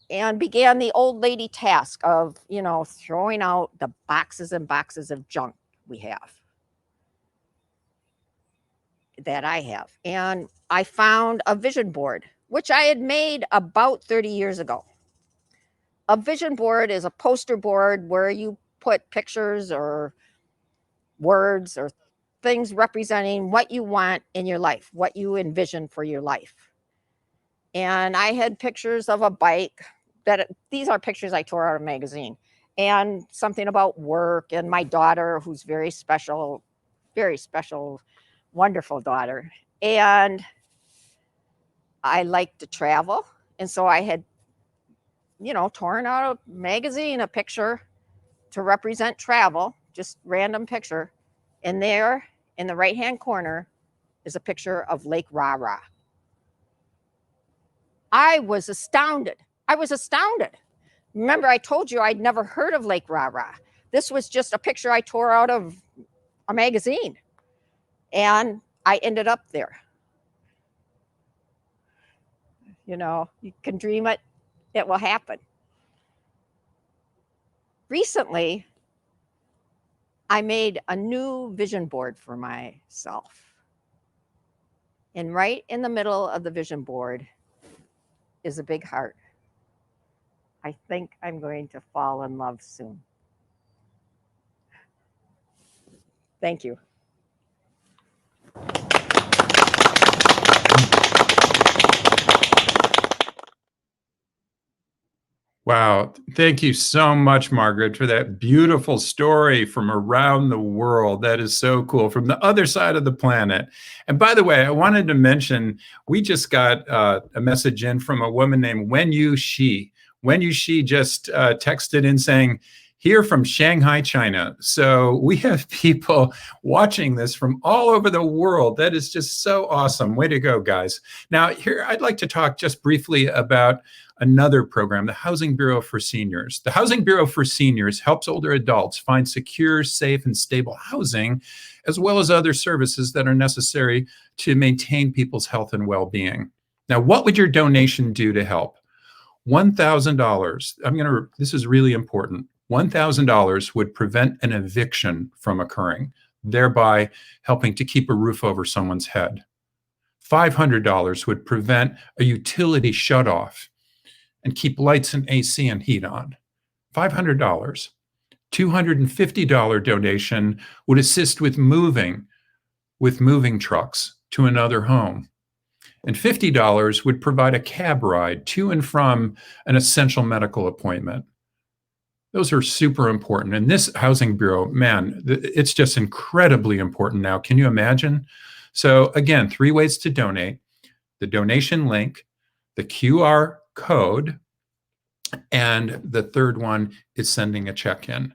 and began the old lady task of, throwing out the boxes and boxes of junk that I have. And I found a vision board, which I had made about 30 years ago. A vision board is a poster board where you put pictures or words or things representing what you want in your life, what you envision for your life. And I had pictures of a bike these are pictures I tore out of a magazine, and something about work and my daughter, who's very special, wonderful daughter. And I like to travel. And so I had, torn out a magazine, a picture to represent travel, just random picture. And there in the right-hand corner is a picture of Lake Rara. I was astounded. Remember, I told you I'd never heard of Lake Rara. This was just a picture I tore out of a magazine. And I ended up there. You can dream it, it will happen. Recently, I made a new vision board for myself. And right in the middle of the vision board is a big heart. I think I'm going to fall in love soon. Thank you. Wow. Thank you so much, Margaret, for that beautiful story from around the world. That is so cool, from the other side of the planet. And by the way, I wanted to mention, we just got a message in from a woman named Wen Yu Shi. Wen Yu Shi just texted in saying, here from Shanghai, China. So we have people watching this from all over the world. That is just so awesome. Way to go, guys. Now, here, I'd like to talk just briefly about another program, the Housing Bureau for Seniors. The Housing Bureau for Seniors helps older adults find secure, safe, and stable housing, as well as other services that are necessary to maintain people's health and well-being. Now, what would your donation do to help? $1,000. This is really important. $1,000 would prevent an eviction from occurring, thereby helping to keep a roof over someone's head. $500 would prevent a utility shutoff and keep lights and AC and heat on. $500. $250 donation would assist with moving trucks to another home. And $50 would provide a cab ride to and from an essential medical appointment. Those are super important. And this Housing Bureau, man, it's just incredibly important now. Can you imagine? So again, 3 ways to donate: the donation link, the QR code, and the third one is sending a check in.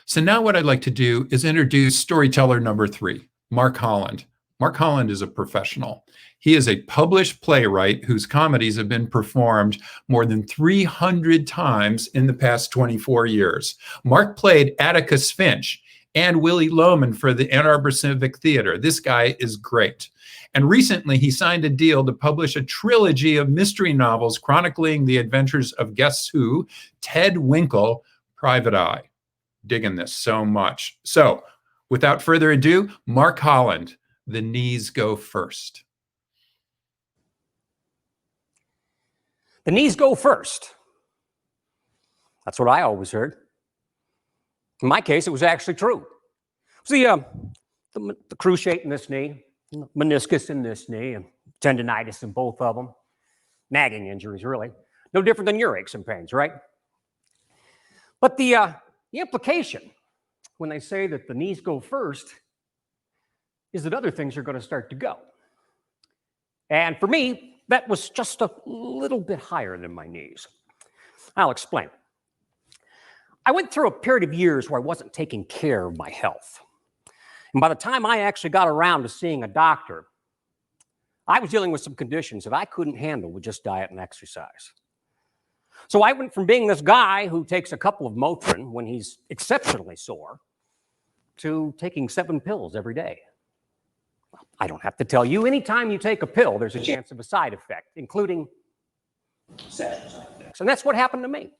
So now what I'd like to do is introduce storyteller number 3, Mark Holland. Mark Holland is a professional. He is a published playwright whose comedies have been performed more than 300 times in the past 24 years. Mark played Atticus Finch and Willie Loman for the Ann Arbor Civic Theater. This guy is great. And recently he signed a deal to publish a trilogy of mystery novels chronicling the adventures of Guess Who, Ted Winkle, Private Eye. Digging this so much. So without further ado, Mark Holland, The Knees Go First. The knees go first. That's what I always heard. In my case, it was actually true. See, the cruciate in this knee, meniscus in this knee, and tendonitis in both of them. Nagging injuries, really. No different than your aches and pains, right? But the implication when they say that the knees go first is that other things are going to start to go. And for me, that was just a little bit higher than my knees. I'll explain. I went through a period of years where I wasn't taking care of my health. And by the time I actually got around to seeing a doctor, I was dealing with some conditions that I couldn't handle with just diet and exercise. So I went from being this guy who takes a couple of Motrin when he's exceptionally sore to taking 7 pills every day. Well, I don't have to tell you, anytime you take a pill, there's a chance of a side effect, including side effects. And that's what happened to me.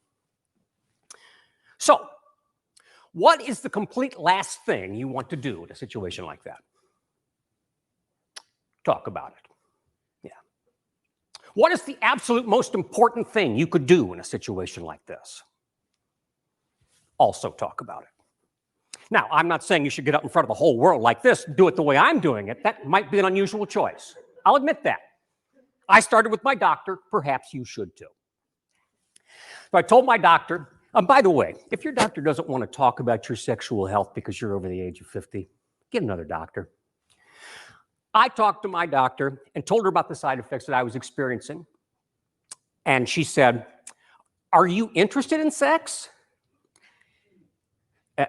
So, what is the complete last thing you want to do in a situation like that? Talk about it. Yeah. What is the absolute most important thing you could do in a situation like this? Also talk about it. Now, I'm not saying you should get up in front of the whole world like this, do it the way I'm doing it. That might be an unusual choice. I'll admit that. I started with my doctor. Perhaps you should too. So I told my doctor, by the way, if your doctor doesn't want to talk about your sexual health because you're over the age of 50, get another doctor. I talked to my doctor and told her about the side effects that I was experiencing. And she said, "Are you interested in sex?"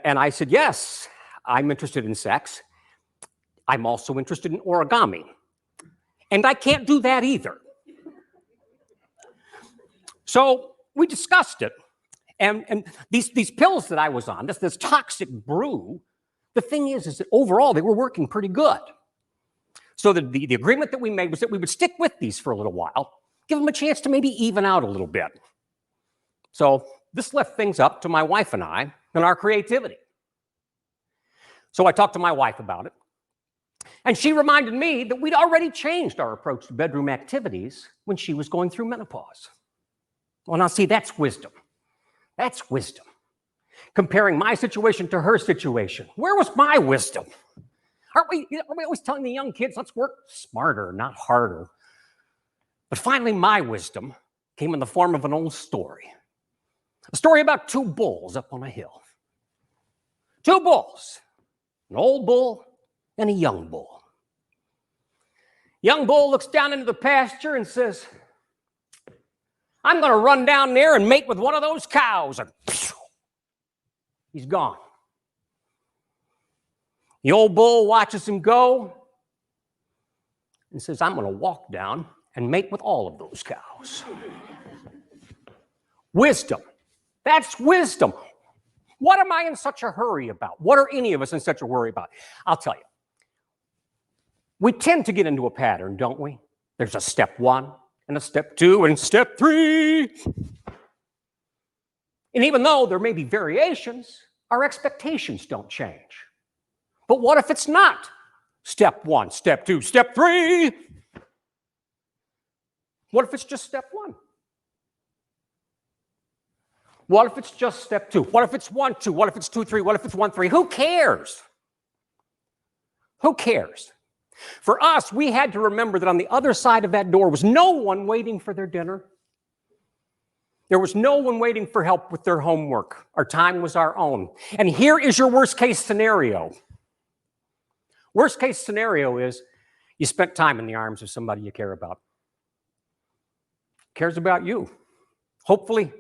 And I said, "Yes, I'm interested in sex. I'm also interested in origami. And I can't do that either." So we discussed it. And these pills that I was on, this toxic brew, the thing is that overall they were working pretty good. So the agreement that we made was that we would stick with these for a little while, give them a chance to maybe even out a little bit. So this left things up to my wife and I and our creativity. So I talked to my wife about it. And she reminded me that we'd already changed our approach to bedroom activities when she was going through menopause. Well, now see, that's wisdom. That's wisdom. Comparing my situation to her situation. Where was my wisdom? Are we always telling the young kids, let's work smarter, not harder? But finally, my wisdom came in the form of an old story. A story about 2 bulls up on a hill. 2 bulls. An old bull and a young bull. Young bull looks down into the pasture and says, "I'm going to run down there and mate with one of those cows." And he's gone. The old bull watches him go and says, "I'm going to walk down and mate with all of those cows." Wisdom. That's wisdom. What am I in such a hurry about? What are any of us in such a worry about? I'll tell you. We tend to get into a pattern, don't we? There's a step 1 and a step 2 and step 3. And even though there may be variations, our expectations don't change. But what if it's not step 1, step 2, step 3? What if it's just step 1? What if it's just step 2? What if it's 1, 2? What if it's 2, 3? What if it's 1, 3? Who cares? Who cares? For us, we had to remember that on the other side of that door was no one waiting for their dinner. There was no one waiting for help with their homework. Our time was our own. And here is your worst case scenario. Worst case scenario is you spent time in the arms of somebody you care about. Cares about you. Hopefully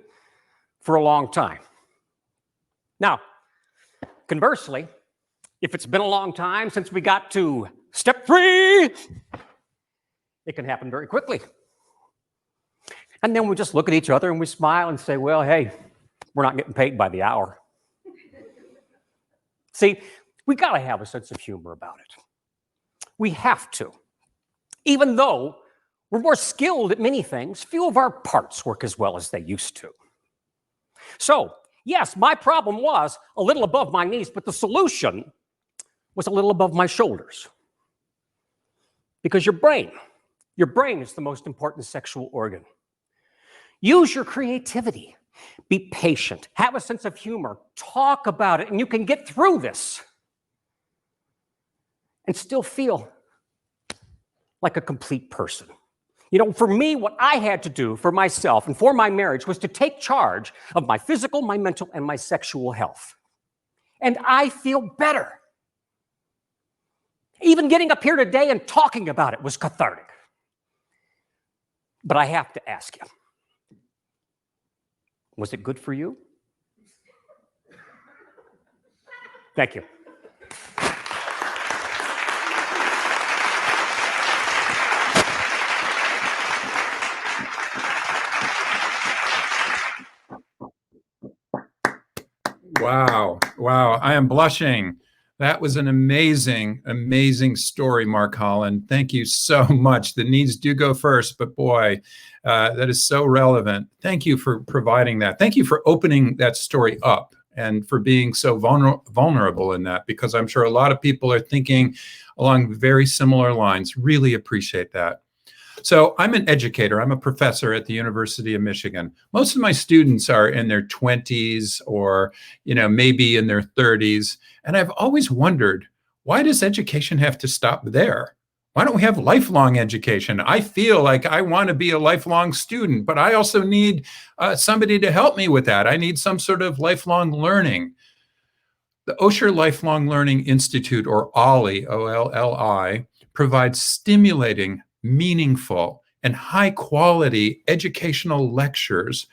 for a long time. Now, conversely, if it's been a long time since we got to step 3, it can happen very quickly. And then we just look at each other and we smile and say, well, hey, we're not getting paid by the hour. See, we got to have a sense of humor about it. We have to. Even though we're more skilled at many things, few of our parts work as well as they used to. So, yes, my problem was a little above my knees, but the solution was a little above my shoulders. Because your brain is the most important sexual organ. Use your creativity. Be patient. Have a sense of humor. Talk about it, and you can get through this and still feel like a complete person. You know, for me, what I had to do for myself and for my marriage was to take charge of my physical, my mental, and my sexual health. And I feel better. Even getting up here today and talking about it was cathartic. But I have to ask you, was it good for you? Thank you. Wow. Wow. I am blushing. That was an amazing, amazing story, Mark Holland. Thank you so much. The needs do go first, but boy, that is so relevant. Thank you for providing that. Thank you for opening that story up and for being so vulnerable in that, because I'm sure a lot of people are thinking along very similar lines. Really appreciate that. So I'm an educator. I'm a professor at the University of Michigan. Most of my students are in their 20s or, maybe in their 30s. And I've always wondered, why does education have to stop there? Why don't we have lifelong education? I feel like I want to be a lifelong student, but I also need somebody to help me with that. I need some sort of lifelong learning. The Osher Lifelong Learning Institute, or OLLI, O-L-L-I, provides stimulating, meaningful, and high-quality educational lectures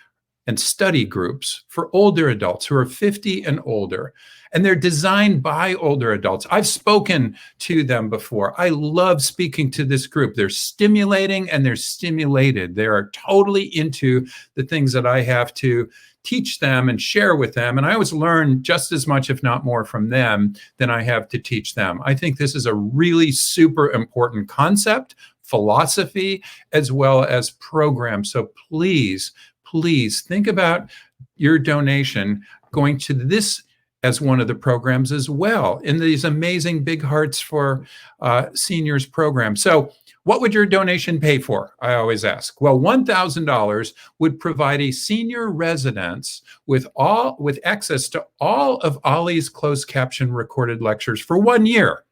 and study groups for older adults who are 50 and older. And they're designed by older adults. I've spoken to them before. I love speaking to this group. They're stimulating and they're stimulated. They are totally into the things that I have to teach them and share with them. And I always learn just as much, if not more, from them than I have to teach them. I think this is a really super important concept, philosophy, as well as program. So please, please think about your donation going to this as one of the programs as well in these amazing Big Hearts for Seniors program. So what would your donation pay for? I always ask. Well, $1,000 would provide a senior residence with access to all of OLLI's closed caption recorded lectures for 1 year.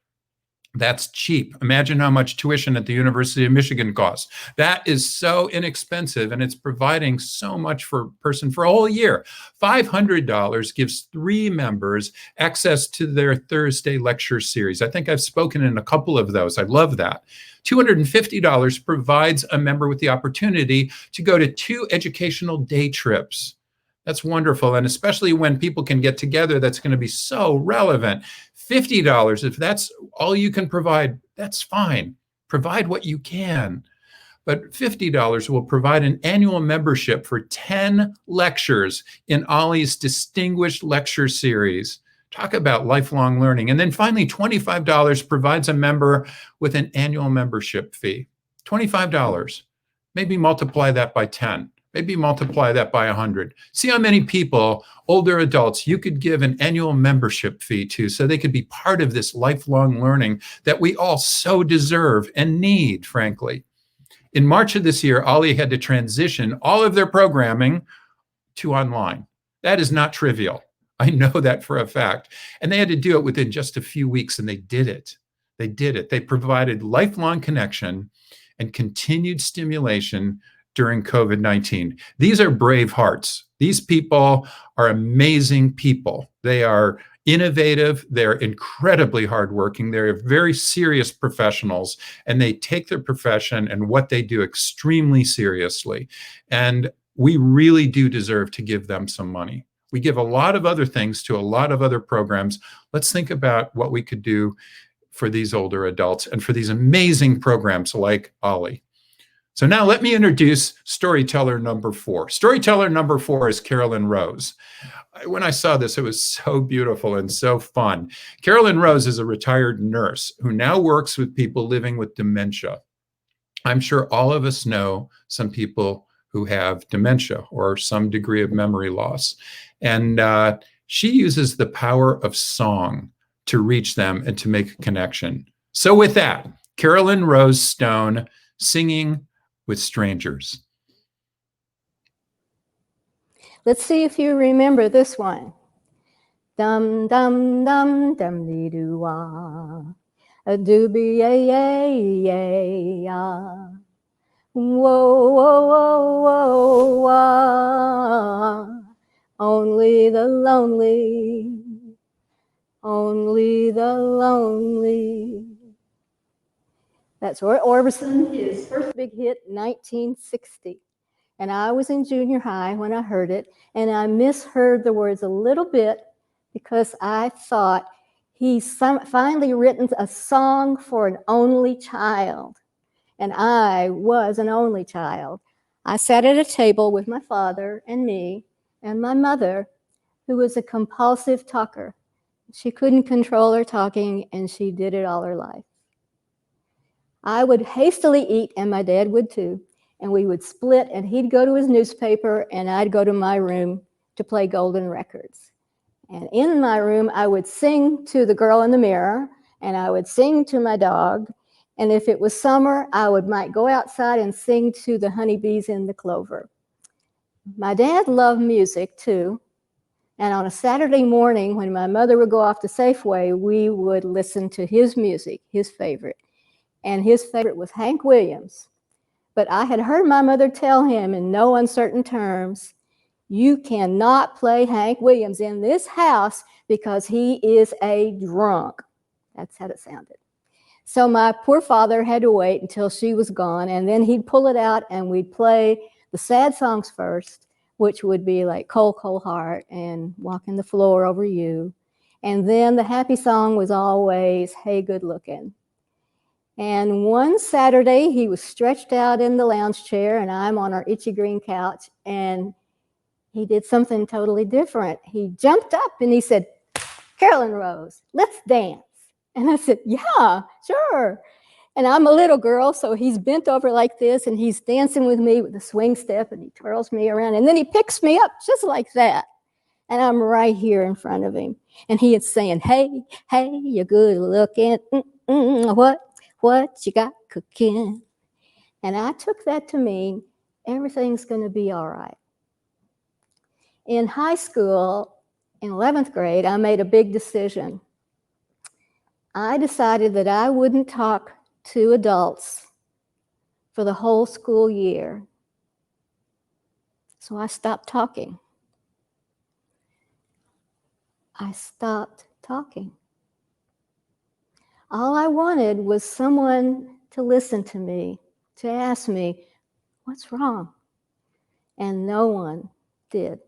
That's cheap. Imagine how much tuition at the University of Michigan costs. That is so inexpensive, and it's providing so much for a person for a whole year. $500 gives 3 members access to their Thursday lecture series. I think I've spoken in a couple of those. I love that. $250 provides a member with the opportunity to go to 2 educational day trips. That's wonderful. And especially when people can get together, that's going to be so relevant. $50, if that's all you can provide, that's fine. Provide what you can. But $50 will provide an annual membership for 10 lectures in OLLI's Distinguished Lecture Series. Talk about lifelong learning. And then finally, $25 provides a member with an annual membership fee. $25. Maybe multiply that by 10. Maybe multiply that by 100. See how many people, older adults, you could give an annual membership fee to so they could be part of this lifelong learning that we all so deserve and need, frankly. In March of this year, OLLI had to transition all of their programming to online. That is not trivial. I know that for a fact. And they had to do it within just a few weeks, and they did it. They did it. They provided lifelong connection and continued stimulation during COVID-19. These are brave hearts. These people are amazing people. They are innovative. They're incredibly hardworking. They're very serious professionals, and they take their profession and what they do extremely seriously. And we really do deserve to give them some money. We give a lot of other things to a lot of other programs. Let's think about what we could do for these older adults and for these amazing programs like OLLI. So now let me introduce storyteller number 4. Storyteller number 4 is Carolyn Rose. When I saw this, it was so beautiful and so fun. Carolyn Rose is a retired nurse who now works with people living with dementia. I'm sure all of us know some people who have dementia or some degree of memory loss. And she uses the power of song to reach them and to make a connection. So with that, Carolyn Rose Stone singing with Strangers. Let's see if you remember this one. Dum dum dum dum dee doo wah, a doobie yay yay yay ah. Whoa whoa whoa whoa wah. Only the lonely, only the lonely. That's Roy Orbison, his first big hit, 1960. And I was in junior high when I heard it, and I misheard the words a little bit because I thought he's finally written a song for an only child. And I was an only child. I sat at a table with my father and me and my mother, who was a compulsive talker. She couldn't control her talking, and she did it all her life. I would hastily eat, and my dad would too, and we would split, and he'd go to his newspaper, and I'd go to my room to play golden records. And in my room, I would sing to the girl in the mirror, and I would sing to my dog, and if it was summer, I might go outside and sing to the honeybees in the clover. My dad loved music too, and on a Saturday morning when my mother would go off to Safeway, we would listen to his music, his favorite. And his favorite was Hank Williams. But I had heard my mother tell him in no uncertain terms, you cannot play Hank Williams in this house because he is a drunk. That's how it sounded. So my poor father had to wait until she was gone, and then he'd pull it out and we'd play the sad songs first, which would be like Cold, Cold Heart and Walking the Floor Over You. And then the happy song was always Hey Good Looking. And one Saturday, he was stretched out in the lounge chair, and I'm on our itchy green couch, and he did something totally different. He jumped up and he said, Carolyn Rose, let's dance. And I said, yeah, sure. And I'm a little girl, so he's bent over like this, and he's dancing with me with a swing step, and he twirls me around, and then he picks me up just like that. And I'm right here in front of him. And he is saying, hey, hey, you're good looking. What you got cooking? And I took that to mean everything's going to be all right. In high school, in 11th grade, I made a big decision. I decided that I wouldn't talk to adults for the whole school year. So I stopped talking. I stopped talking. All I wanted was someone to listen to me, to ask me, what's wrong? And no one did.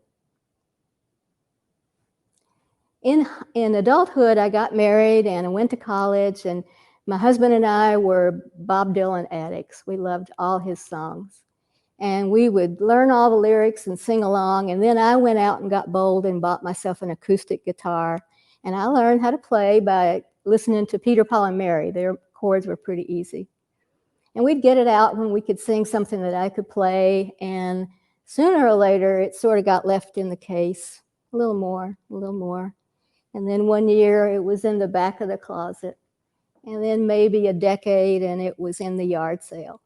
In adulthood, I got married and I went to college, and my husband and I were Bob Dylan addicts. We loved all his songs. And we would learn all the lyrics and sing along, and then I went out and got bold and bought myself an acoustic guitar. And I learned how to play by listening to Peter, Paul, and Mary. Their chords were pretty easy. And we'd get it out when we could sing something that I could play, and sooner or later, it sort of got left in the case, a little more. And then one year, it was in the back of the closet. And then maybe a decade, and it was in the yard sale.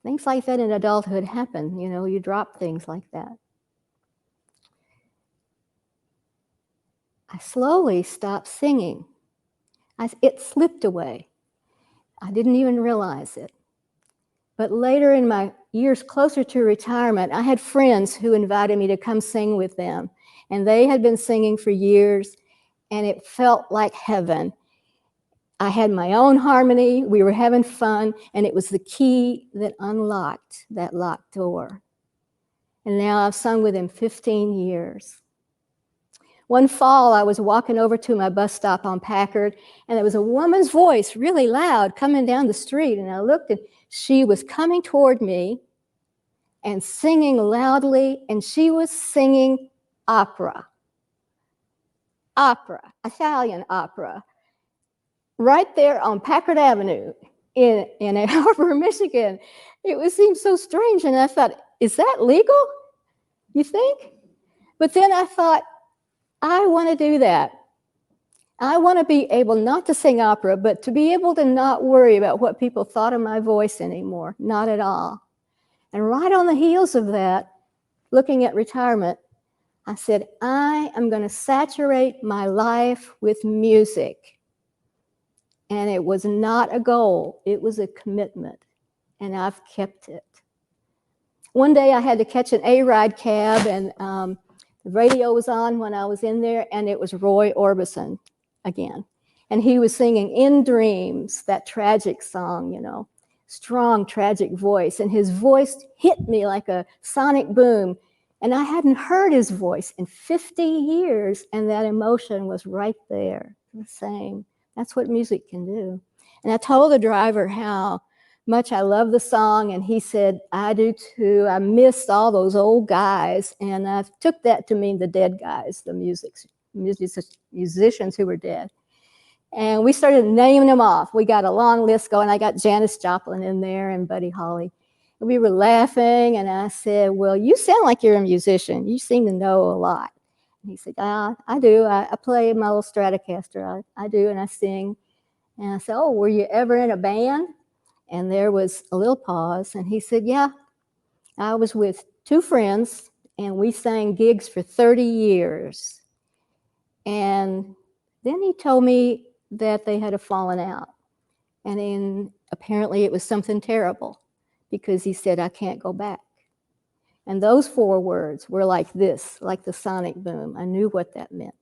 Things like that in adulthood happen, you know, you drop things like that. I slowly stopped singing. It slipped away. I didn't even realize it. But later in my years closer to retirement, I had friends who invited me to come sing with them. And they had been singing for years, and it felt like heaven. I had my own harmony, we were having fun, and it was the key that unlocked that locked door. And now I've sung with him 15 years. One fall, I was walking over to my bus stop on Packard, and there was a woman's voice, really loud, coming down the street, and I looked, and she was coming toward me and singing loudly, and she was singing opera, Italian opera, right there on Packard Avenue in Ann Arbor, Michigan. It seemed so strange, and I thought, is that legal, you think? But then I thought, I want to do that. I want to be able not to sing opera, but to be able to not worry about what people thought of my voice anymore, not at all. And right on the heels of that, looking at retirement, I said, I am going to saturate my life with music. And it was not a goal, it was a commitment, and I've kept it. One day I had to catch an A-Ride cab, and the radio was on when I was in there, and it was Roy Orbison again. And he was singing In Dreams, that tragic song, strong, tragic voice. And his voice hit me like a sonic boom. And I hadn't heard his voice in 50 years. And that emotion was right there, the same. That's what music can do. And I told the driver how much I love the song. And he said, I do too. I missed all those old guys. And I took that to mean the dead guys, the musicians who were dead. And we started naming them off. We got a long list going. I got Janis Joplin in there and Buddy Holly. And we were laughing. And I said, well, you sound like you're a musician. You seem to know a lot. And he said, I do. I play my little Stratocaster. I do, and I sing. And I said, oh, were you ever in a band? And there was a little pause. And he said, yeah, I was with two friends, and we sang gigs for 30 years. And then he told me that they had fallen out. And apparently it was something terrible, because he said, I can't go back. And those 4 words were like this, like the sonic boom. I knew what that meant.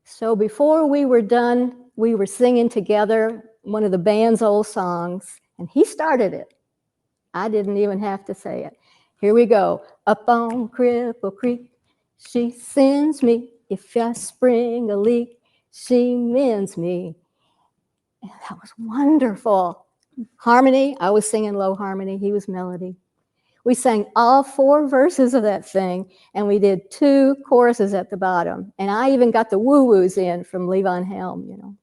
So before we were done, we were singing together one of the band's old songs, and he started it. I didn't even have to say it. Here we go. Up on Cripple Creek, she sends me. If I spring a leak, she mends me. And that was wonderful. Harmony, I was singing low harmony, he was melody. We sang all 4 verses of that thing, and we did 2 choruses at the bottom. And I even got the woo-woos in from Levon Helm,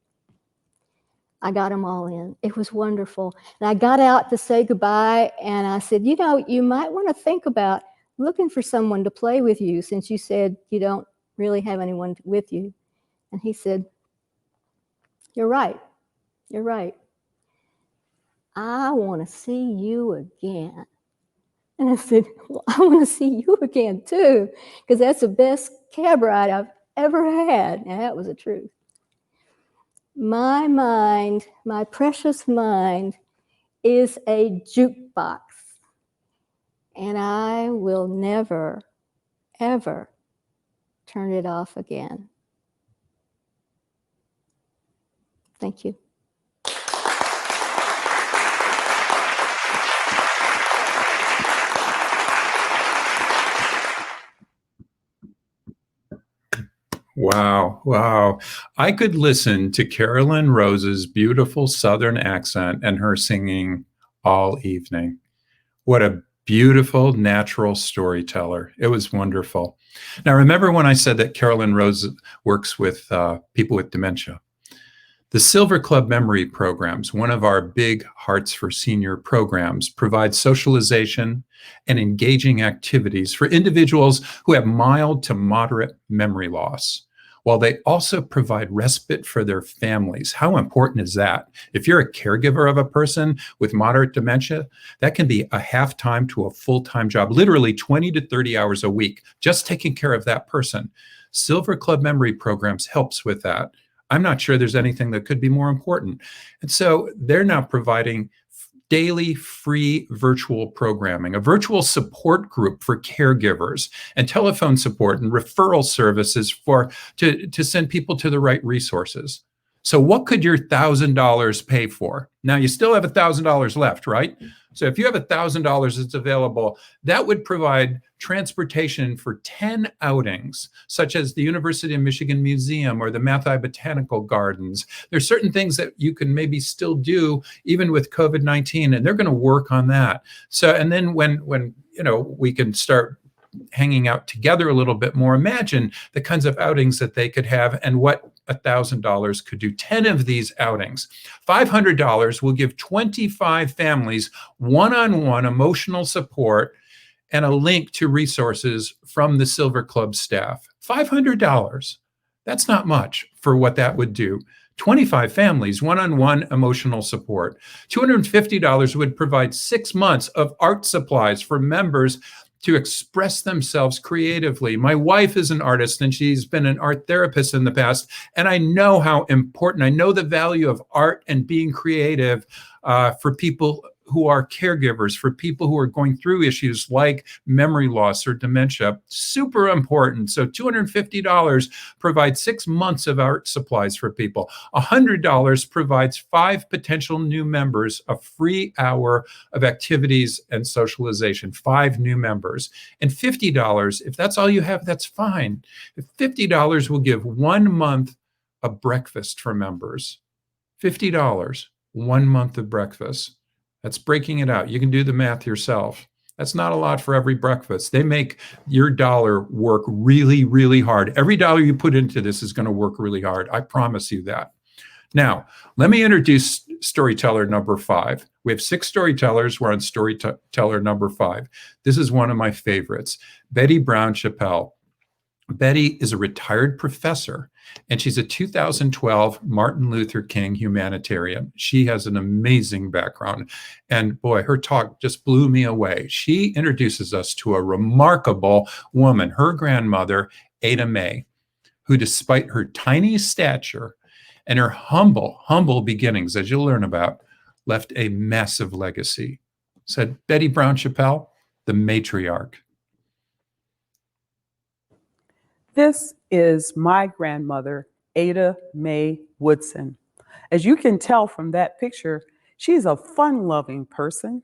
I got them all in. It was wonderful. And I got out to say goodbye, and I said, you might want to think about looking for someone to play with you, since you said you don't really have anyone with you. And he said, you're right. You're right. I want to see you again. And I said, well, I want to see you again too, because that's the best cab ride I've ever had. And that was the truth. My mind, my precious mind, is a jukebox. And I will never, ever turn it off again. Thank you. Wow. Wow. I could listen to Carolyn Rose's beautiful Southern accent and her singing all evening. What a beautiful, natural storyteller. It was wonderful. Now, remember when I said that Carolyn Rose works with people with dementia? The Silver Club Memory Programs, one of our Big Hearts for Senior programs, provides socialization and engaging activities for individuals who have mild to moderate memory loss, while they also provide respite for their families. How important is that? If you're a caregiver of a person with moderate dementia, that can be a half-time to a full-time job, literally 20 to 30 hours a week, just taking care of that person. Silver Club Memory Programs helps with that. I'm not sure there's anything that could be more important. And so they're now providing daily free virtual programming, a virtual support group for caregivers, and telephone support and referral services to send people to the right resources. So what could your $1,000 pay for? Now you still have $1,000 left, right? So if you have $1,000 that's available, that would provide transportation for 10 outings, such as the University of Michigan Museum or the Mathi Botanical Gardens. There's certain things that you can maybe still do even with COVID-19, and they're going to work on that. So, and then when we can start hanging out together a little bit more, imagine the kinds of outings that they could have and what $1,000 could do. 10 of these outings. $500 will give 25 families one-on-one emotional support and a link to resources from the Silver Club staff. $500. That's not much for what that would do. 25 families, one-on-one emotional support. $250 would provide 6 months of art supplies for members to express themselves creatively. My wife is an artist, and she's been an art therapist in the past, and I know how important, I know the value of art and being creative for people who are caregivers for people who are going through issues like memory loss or dementia. Super important. So $250 provides 6 months of art supplies for people. $100 provides 5 potential new members a free hour of activities and socialization, 5 new members. And $50, if that's all you have, that's fine. $50 will give 1 month of breakfast for members. $50, 1 month of breakfast. That's breaking it out. You can do the math yourself. That's not a lot for every breakfast. They make your dollar work really, really hard. Every dollar you put into this is going to work really hard. I promise you that. Now, let me introduce storyteller number 5. We have 6 storytellers. We're on storyteller number 5. This is one of my favorites, Betty Brown Chappell. Betty is a retired professor, and she's a 2012 Martin Luther King humanitarian. She has an amazing background, and boy, her talk just blew me away. She introduces us to a remarkable woman, her grandmother, Ada Mae, who, despite her tiny stature and her humble beginnings, as you'll learn about, left a massive legacy. Said Betty Brown Chappell, the matriarch. This is my grandmother, Ada Mae Woodson. As you can tell from that picture, she's a fun-loving person.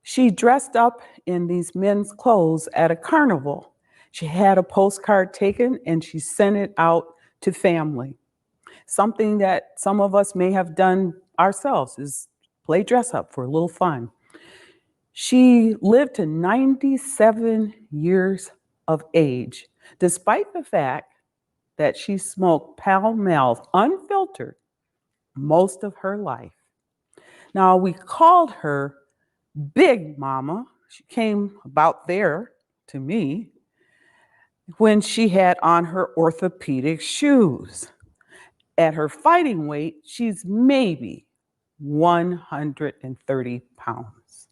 She dressed up in these men's clothes at a carnival. She had a postcard taken and she sent it out to family. Something that some of us may have done ourselves is play dress up for a little fun. She lived to 97 years of age, despite the fact that she smoked Pall Mall unfiltered most of her life. Now, we called her Big Mama. She came about there to me when she had on her orthopedic shoes. At her fighting weight, she's maybe 130 pounds.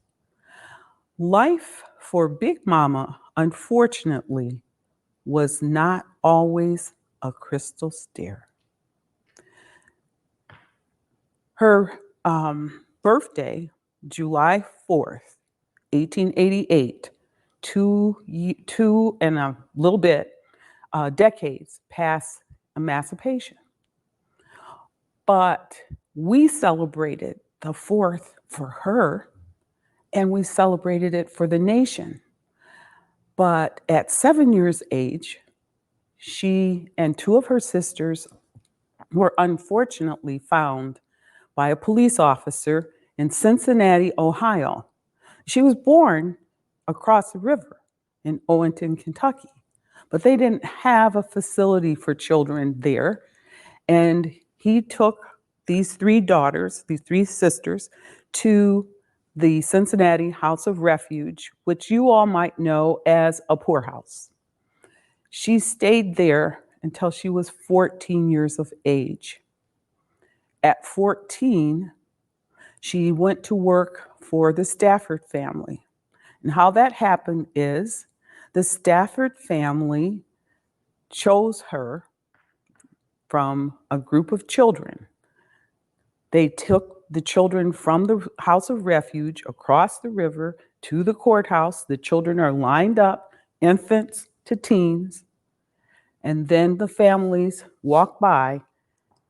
Life for Big Mama, unfortunately, was not always a crystal stair. Her birthday, July 4th, 1888, two and a little bit decades past emancipation. But we celebrated the 4th for her, and we celebrated it for the nation. But at 7 years age, she and 2 of her sisters were unfortunately found by a police officer in Cincinnati, Ohio. She was born across the river in Owenton, Kentucky, but they didn't have a facility for children there. And he took these 3 daughters, these 3 sisters, to the Cincinnati House of Refuge, which you all might know as a poorhouse. She stayed there until she was 14 years of age. At 14, she went to work for the Stafford family. And how that happened is the Stafford family chose her from a group of children. They took the children from the House of Refuge across the river to the courthouse. The children are lined up, infants to teens, and then the families walk by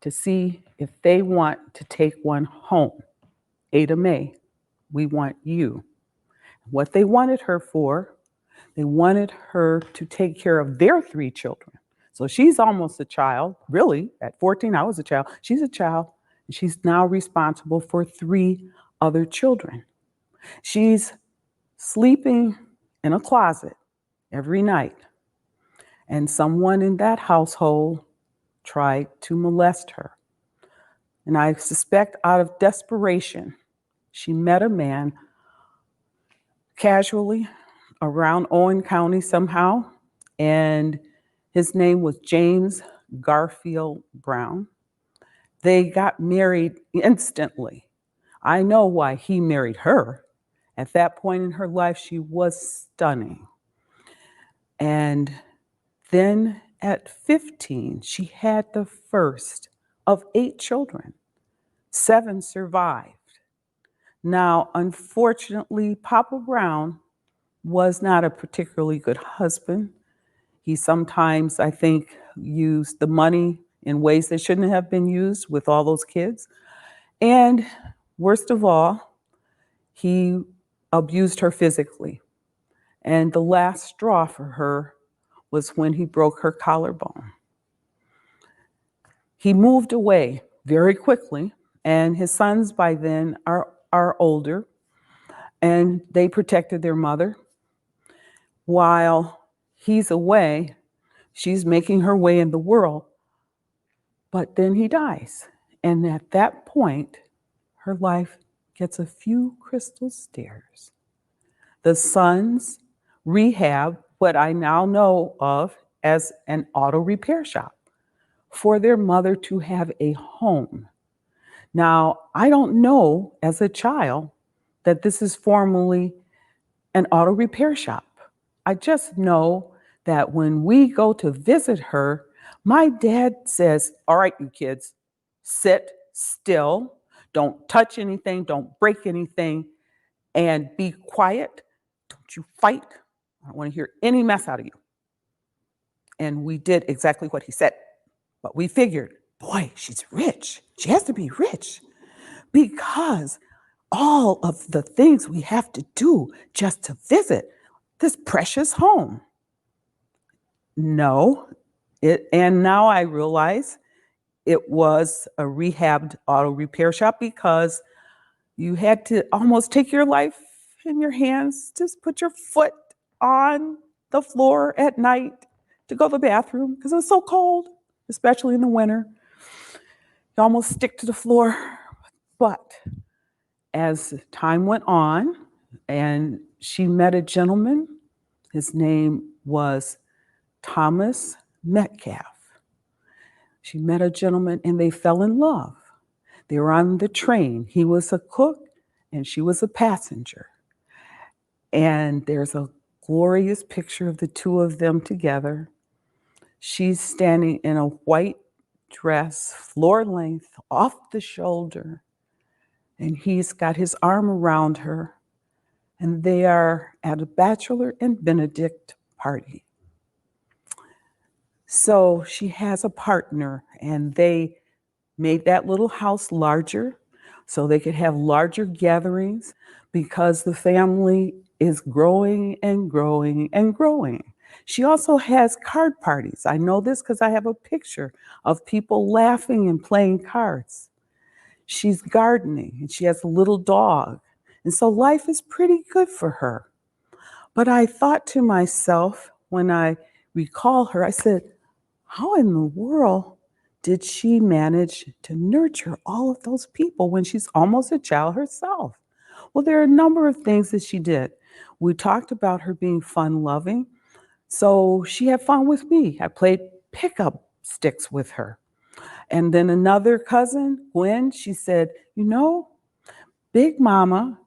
to see if they want to take one home. Ada Mae, we want you. What they wanted her for, they wanted her to take care of their 3 children. So she's almost a child, really. At 14, I was a child. She's a child, and she's now responsible for 3 other children. She's sleeping in a closet every night, and someone in that household tried to molest her. And I suspect out of desperation, she met a man casually around Owen County somehow, and his name was James Garfield Brown. They got married instantly. I know why he married her. At that point in her life, she was stunning. And then at 15, she had the first of 8 children. 7 survived. Now, unfortunately, Papa Brown was not a particularly good husband. He sometimes, I think, used the money in ways that shouldn't have been used with all those kids. And worst of all, he abused her physically. And the last straw for her was when he broke her collarbone. He moved away very quickly, and his sons by then are older, and they protected their mother. While he's away, she's making her way in the world, but then he dies. And at that point, her life gets a few crystal stairs. The sons rehab what I now know of as an auto repair shop for their mother to have a home. Now, I don't know as a child that this is formally an auto repair shop. I just know that when we go to visit her, my dad says, "All right, you kids, sit still, don't touch anything, don't break anything, and be quiet. Don't you fight. I don't want to hear any mess out of you." And we did exactly what he said. But we figured, boy, she's rich. She has to be rich because all of the things we have to do just to visit this precious home. No, and now I realize it was a rehabbed auto repair shop because you had to almost take your life in your hands, just put your foot on the floor at night to go to the bathroom because it was so cold, especially in the winter. You almost stick to the floor. But as time went on and she met a gentleman, his name was Thomas Metcalf. She met a gentleman and they fell in love. They were on the train. He was a cook and she was a passenger. And there's a glorious picture of the two of them together. She's standing in a white dress, floor length, off the shoulder. And he's got his arm around her. And they are at a Bachelor and Benedict party. So she has a partner, and they made that little house larger so they could have larger gatherings because the family is growing and growing and growing. She also has card parties. I know this because I have a picture of people laughing and playing cards. She's gardening, and she has a little dog. And so life is pretty good for her. But I thought to myself when I recall her, I said, how in the world did she manage to nurture all of those people when she's almost a child herself? Well, there are a number of things that she did. We talked about her being fun-loving. So she had fun with me. I played pickup sticks with her. And then another cousin, Gwen, she said, you know, Big Mama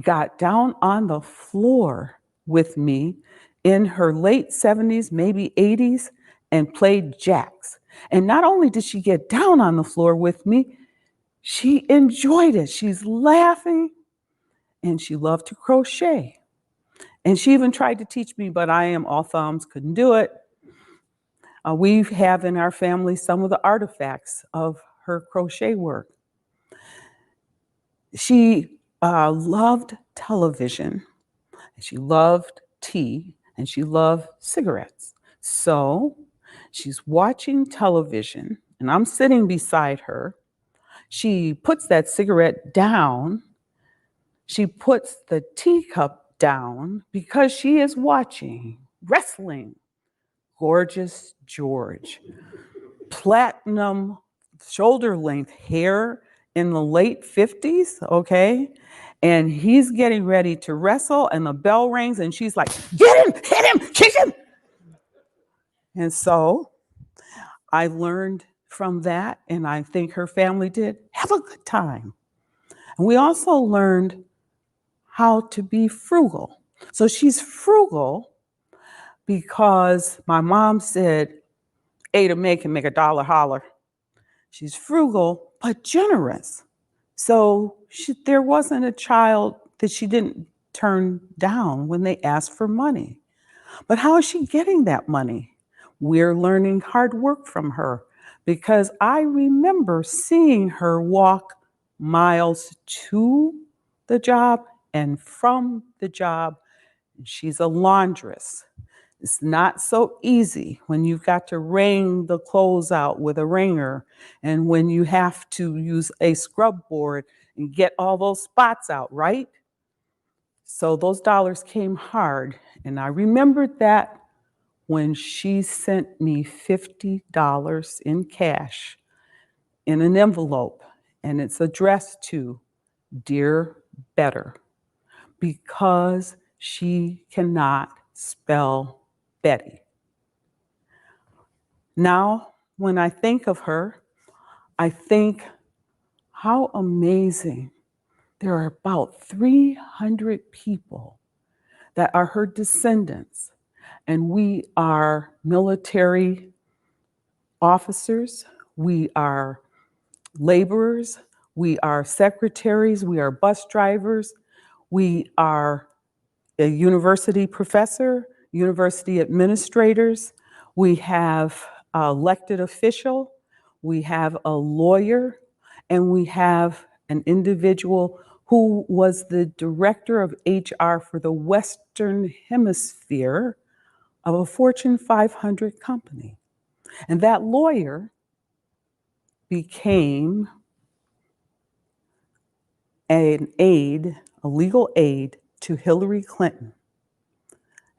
got down on the floor with me in her late 70s, maybe 80s, and played jacks. And not only did she get down on the floor with me, she enjoyed it. She's laughing, and she loved to crochet. And she even tried to teach me, but I am all thumbs, couldn't do it. We have in our family some of the artifacts of her crochet work. She loved television, and she loved tea, and she loved cigarettes. So she's watching television, and I'm sitting beside her. She puts that cigarette down. She puts the teacup down because she is watching wrestling. Gorgeous George. Platinum shoulder length hair in the late 50s, okay? And he's getting ready to wrestle and the bell rings and she's like, get him, hit him, kick him. And so I learned from that, and I think her family did, have a good time. And we also learned how to be frugal. So she's frugal because my mom said, A to make and make $1 holler. She's frugal, but generous. So there wasn't a child that she didn't turn down when they asked for money. But how is she getting that money? We're learning hard work from her, because I remember seeing her walk miles to the job and from the job. She's a laundress. It's not so easy when you've got to wring the clothes out with a wringer, and when you have to use a scrub board and get all those spots out, right? So those dollars came hard. And I remembered that when she sent me $50 in cash in an envelope, and it's addressed to Dear Better, because she cannot spell Betty. Now, when I think of her, I think how amazing. There are about 300 people that are her descendants, and we are military officers, we are laborers, we are secretaries, we are bus drivers, we are a university professor, university administrators, we have an elected official, we have a lawyer, and we have an individual who was the director of HR for the Western Hemisphere of a Fortune 500 company. And that lawyer became an aide, a legal aide to Hillary Clinton.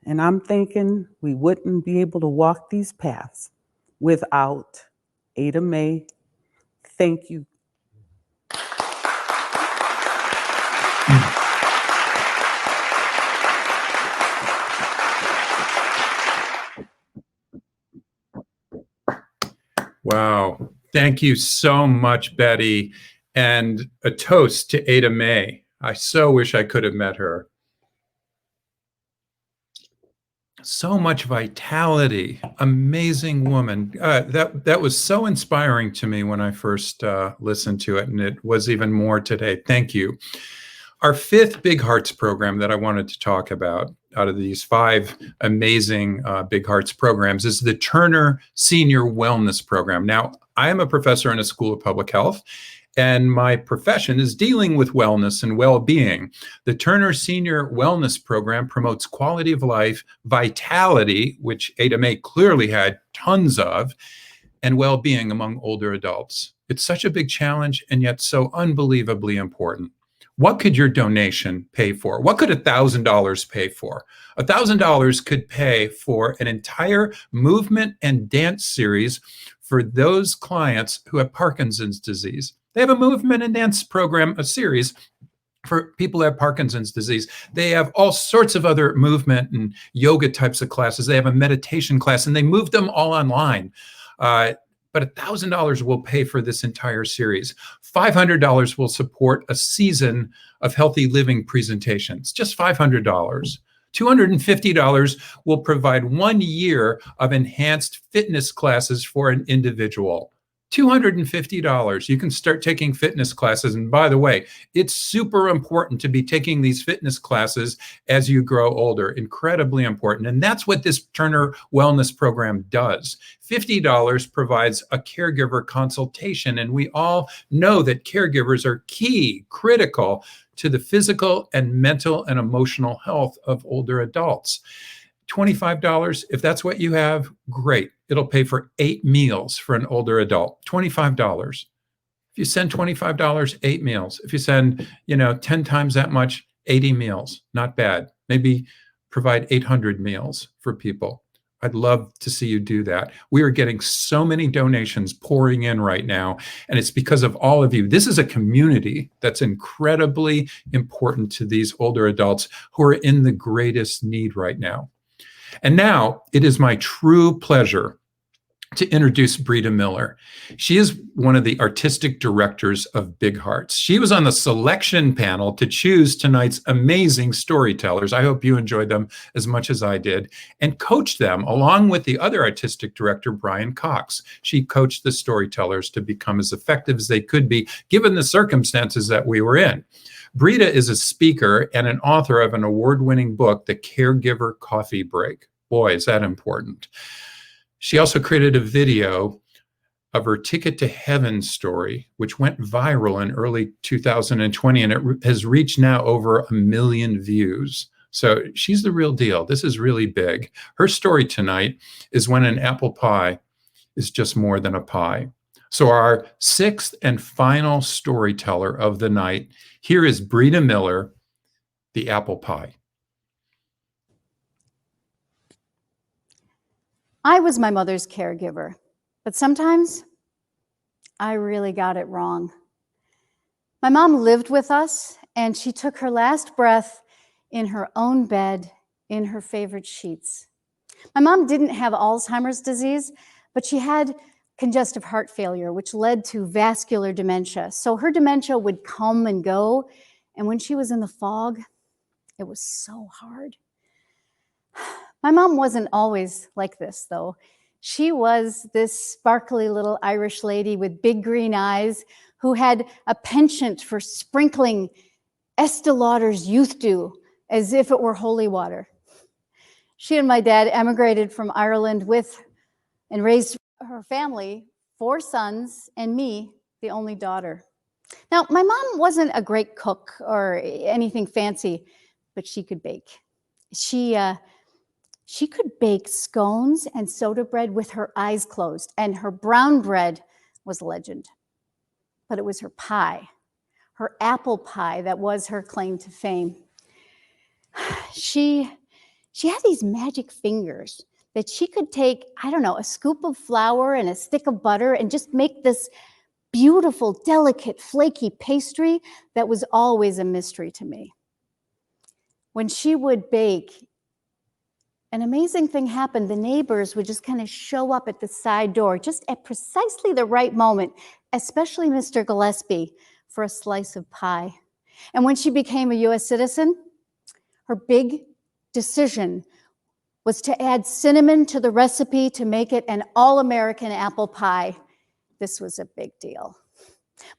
And I'm thinking we wouldn't be able to walk these paths without Ada Mae. Thank you. Wow. Thank you so much, Betty. And a toast to Ada Mae. I so wish I could have met her. So much vitality, amazing woman. That was so inspiring to me when I first listened to it, and it was even more today. Thank you. Our fifth Big Hearts program that I wanted to talk about out of these 5 amazing Big Hearts programs is the Turner Senior Wellness Program. Now, I am a professor in a school of public health, and my profession is dealing with wellness and well-being. The Turner Senior Wellness Program promotes quality of life, vitality, which Ada Mae clearly had tons of, and well-being among older adults. It's such a big challenge and yet so unbelievably important. What could your donation pay for? What could $1,000 pay for? $1,000 could pay for an entire movement and dance series for those clients who have Parkinson's disease. They have a movement and dance program, a series for people who have Parkinson's disease. They have all sorts of other movement and yoga types of classes. They have a meditation class, and they moved them all online. But $1,000 will pay for this entire series. $500 will support a season of healthy living presentations, just $500. $250 will provide 1 year of enhanced fitness classes for an individual. $250, you can start taking fitness classes. And by the way, it's super important to be taking these fitness classes as you grow older, incredibly important. And that's what this Turner Wellness Program does. $50 provides a caregiver consultation. And we all know that caregivers are key, critical to the physical and mental and emotional health of older adults. $25, if that's what you have, great. It'll pay for 8 meals for an older adult. $25. If you send $25, 8 meals. If you send, 10 times that much, 80 meals. Not bad. Maybe provide 800 meals for people. I'd love to see you do that. We are getting so many donations pouring in right now, and it's because of all of you. This is a community that's incredibly important to these older adults who are in the greatest need right now. And now it is my true pleasure to introduce Brita Miller. She is one of the artistic directors of Big Hearts. She was on the selection panel to choose tonight's amazing storytellers. I hope you enjoyed them as much as I did, and coached them along with the other artistic director, Brian Cox. She coached the storytellers to become as effective as they could be, given the circumstances that we were in. Brita is a speaker and an author of an award-winning book, The Caregiver Coffee Break. Boy, is that important. She also created a video of her Ticket to Heaven story, which went viral in early 2020, and it has reached now over 1 million views. So she's the real deal. This is really big. Her story tonight is when an apple pie is just more than a pie. So our sixth and final storyteller of the night, here is Brita Miller, The Apple Pie. I was my mother's caregiver, but sometimes I really got it wrong. My mom lived with us, and she took her last breath in her own bed in her favorite sheets. My mom didn't have Alzheimer's disease, but she had congestive heart failure, which led to vascular dementia. So her dementia would come and go, and when she was in the fog, it was so hard. My mom wasn't always like this, though. She was this sparkly little Irish lady with big green eyes who had a penchant for sprinkling Estee Lauder's Youth Dew as if it were holy water. She and my dad emigrated from Ireland with and raised her family, 4 sons, and me, the only daughter. Now, my mom wasn't a great cook or anything fancy, but she could bake. She could bake scones and soda bread with her eyes closed, and her brown bread was legend. But it was her pie, her apple pie, that was her claim to fame. She had these magic fingers that she could take, I don't know, a scoop of flour and a stick of butter and just make this beautiful, delicate, flaky pastry that was always a mystery to me. When she would bake, an amazing thing happened. The neighbors would just kind of show up at the side door just at precisely the right moment, especially Mr. Gillespie, for a slice of pie. And when she became a U.S. citizen, her big decision was to add cinnamon to the recipe to make it an all-American apple pie. This was a big deal.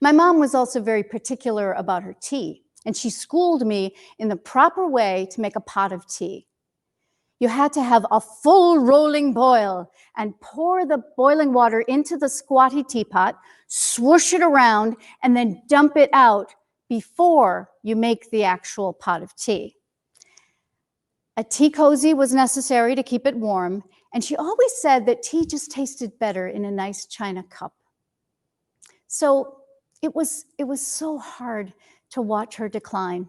My mom was also very particular about her tea, and she schooled me in the proper way to make a pot of tea. You had to have a full rolling boil and pour the boiling water into the squatty teapot, swoosh it around, and then dump it out before you make the actual pot of tea. A tea cozy was necessary to keep it warm, and she always said that tea just tasted better in a nice china cup. So it was so hard to watch her decline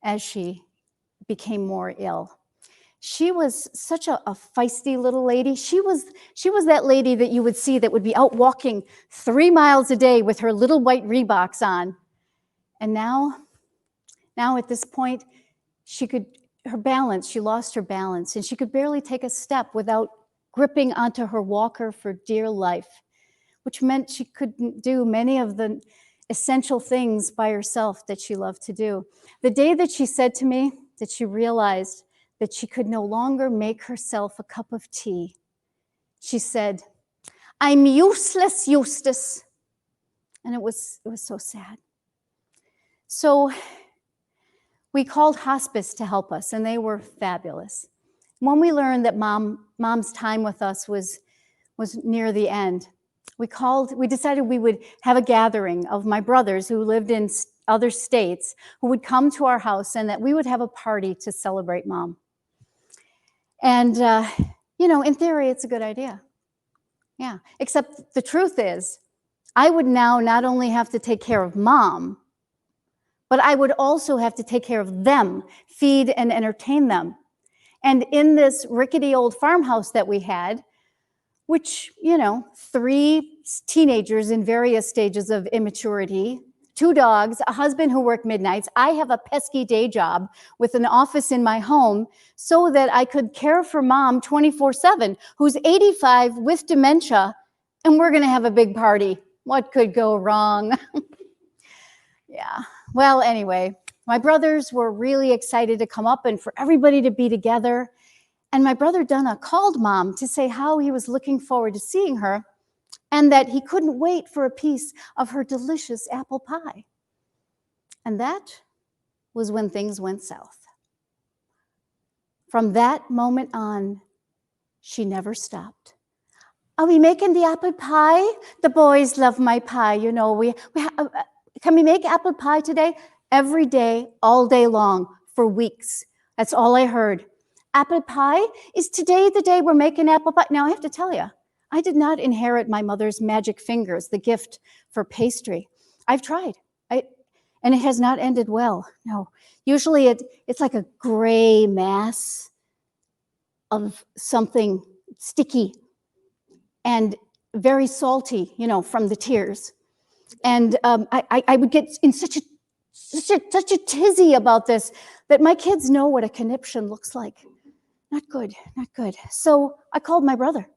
as she became more ill. She was such a feisty little lady. She was that lady that you would see that would be out walking 3 miles a day with her little white Reeboks on. And now at this point, she lost her balance, and she could barely take a step without gripping onto her walker for dear life, which meant she couldn't do many of the essential things by herself that she loved to do. The day that she said to me that she realized that she could no longer make herself a cup of tea, she said, "I'm useless, Eustace." And it was so sad. So we called hospice to help us, and they were fabulous. When we learned that mom's time with us was near the end, we decided we would have a gathering of my brothers who lived in other states who would come to our house, and that we would have a party to celebrate mom. And, in theory, it's a good idea. Yeah, except the truth is, I would now not only have to take care of mom, but I would also have to take care of them, feed and entertain them. And in this rickety old farmhouse that we had, which, 3 teenagers in various stages of immaturity, 2 dogs, a husband who worked midnights. I have a pesky day job with an office in my home so that I could care for mom 24/7, who's 85 with dementia, and we're going to have a big party. What could go wrong? Yeah. Well, anyway, my brothers were really excited to come up and for everybody to be together. And my brother Donna called mom to say how he was looking forward to seeing her and that he couldn't wait for a piece of her delicious apple pie. And that was when things went south. From that moment on, she never stopped. Are we making the apple pie? The boys love my pie. You know, can we make apple pie today? Every day, all day long, for weeks. That's all I heard. Apple pie? Is today the day we're making apple pie? Now, I have to tell you, I did not inherit my mother's magic fingers, the gift for pastry. I've tried, and it has not ended well. No, usually it's like a gray mass of something sticky and very salty, you know, from the tears. And I would get in such a tizzy about this that my kids know what a conniption looks like. Not good, not good. So I called my brother.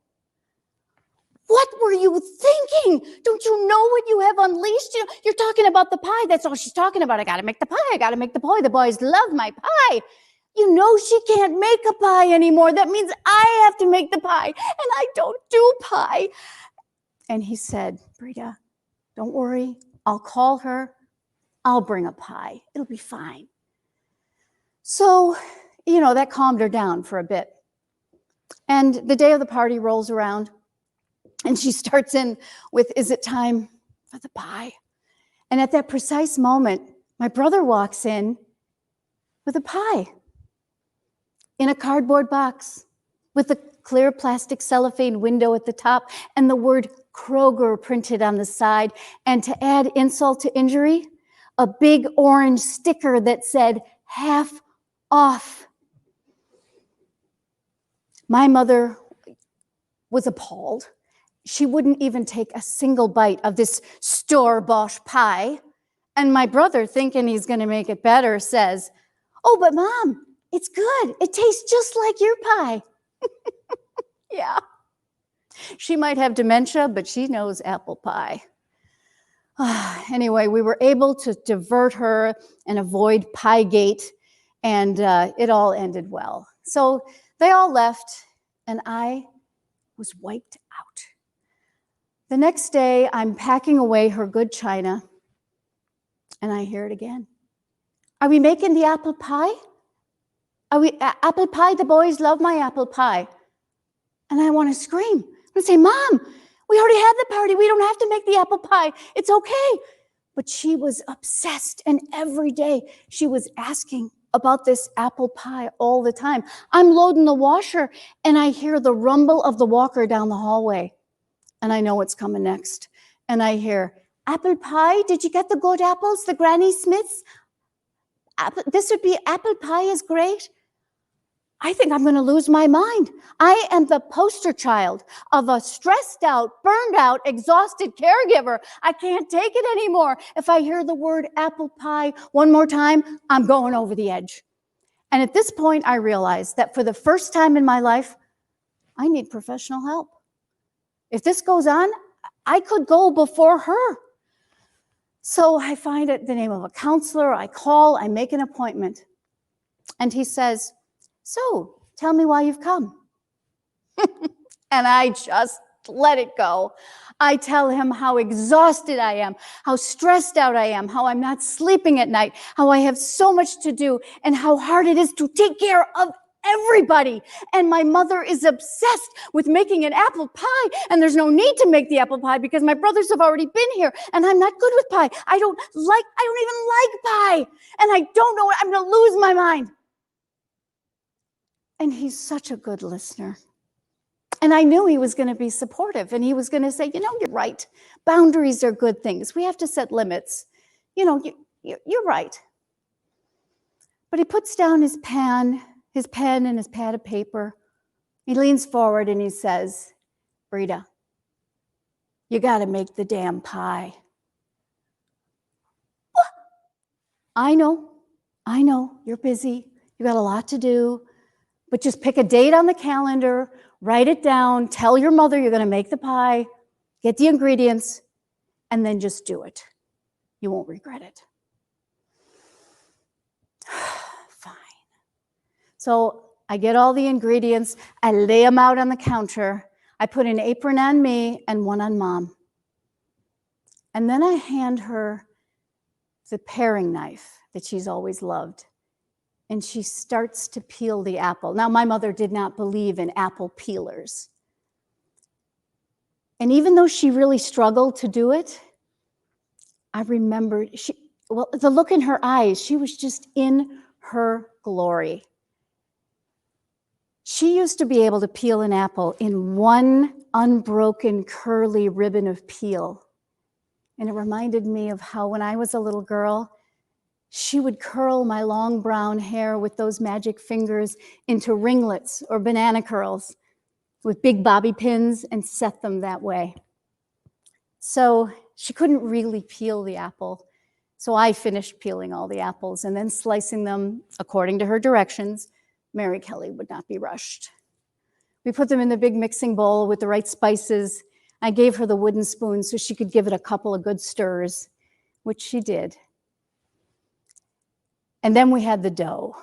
What were you thinking? Don't you know what you have unleashed? You know, you're talking about the pie. That's all she's talking about. I got to make the pie. I got to make the pie. The boys love my pie. You know she can't make a pie anymore. That means I have to make the pie, and I don't do pie. And he said, Brita, don't worry. I'll call her. I'll bring a pie. It'll be fine. So, you know, that calmed her down for a bit. And the day of the party rolls around, and she starts in with, is it time for the pie? And at that precise moment, my brother walks in with a pie in a cardboard box with a clear plastic cellophane window at the top and the word Kroger printed on the side. And to add insult to injury, a big orange sticker that said half off. My mother was appalled. She wouldn't even take a single bite of this store-bought pie. And my brother, thinking he's going to make it better, says, oh, but Mom, it's good. It tastes just like your pie. Yeah. She might have dementia, but she knows apple pie. Anyway, we were able to divert her and avoid Piegate, and it all ended well. So they all left, and I was wiped out. The next day, I'm packing away her good china, and I hear it again. Are we making the apple pie? Are we apple pie? The boys love my apple pie. And I want to scream and say, Mom, we already had the party. We don't have to make the apple pie. It's okay. But she was obsessed, and every day she was asking about this apple pie all the time. I'm loading the washer, and I hear the rumble of the walker down the hallway. And I know what's coming next. And I hear, apple pie? Did you get the good apples, the Granny Smiths? This would be apple pie is great. I think I'm going to lose my mind. I am the poster child of a stressed out, burned out, exhausted caregiver. I can't take it anymore. If I hear the word apple pie one more time, I'm going over the edge. And at this point, I realized that for the first time in my life, I need professional help. If this goes on, I could go before her. So I find the name of a counselor, I call, I make an appointment. And he says, so tell me why you've come. And I just let it go. I tell him how exhausted I am, how stressed out I am, how I'm not sleeping at night, how I have so much to do, and how hard it is to take care of everybody. And my mother is obsessed with making an apple pie, and there's no need to make the apple pie because my brothers have already been here, and I'm not good with pie. I don't even like pie, and I don't know, I'm going to lose my mind. And he's such a good listener. And I knew he was going to be supportive, and he was going to say, you know, you're right. Boundaries are good things. We have to set limits. You know, you're right. But he puts down his pen and his pad of paper. He leans forward and he says, Brita, you got to make the damn pie. I know, you're busy. You got a lot to do, but just pick a date on the calendar, write it down, tell your mother you're going to make the pie, get the ingredients, and then just do it. You won't regret it. Fine. So I get all the ingredients, I lay them out on the counter, I put an apron on me and one on Mom. And then I hand her the paring knife that she's always loved. And she starts to peel the apple. Now, my mother did not believe in apple peelers. And even though she really struggled to do it, I remembered, the look in her eyes, she was just in her glory. She used to be able to peel an apple in one unbroken curly ribbon of peel. And it reminded me of how when I was a little girl, she would curl my long brown hair with those magic fingers into ringlets or banana curls with big bobby pins and set them that way. So she couldn't really peel the apple. So I finished peeling all the apples and then slicing them according to her directions. Mary Kelly would not be rushed. We put them in the big mixing bowl with the right spices. I gave her the wooden spoon so she could give it a couple of good stirs, which she did. And then we had the dough,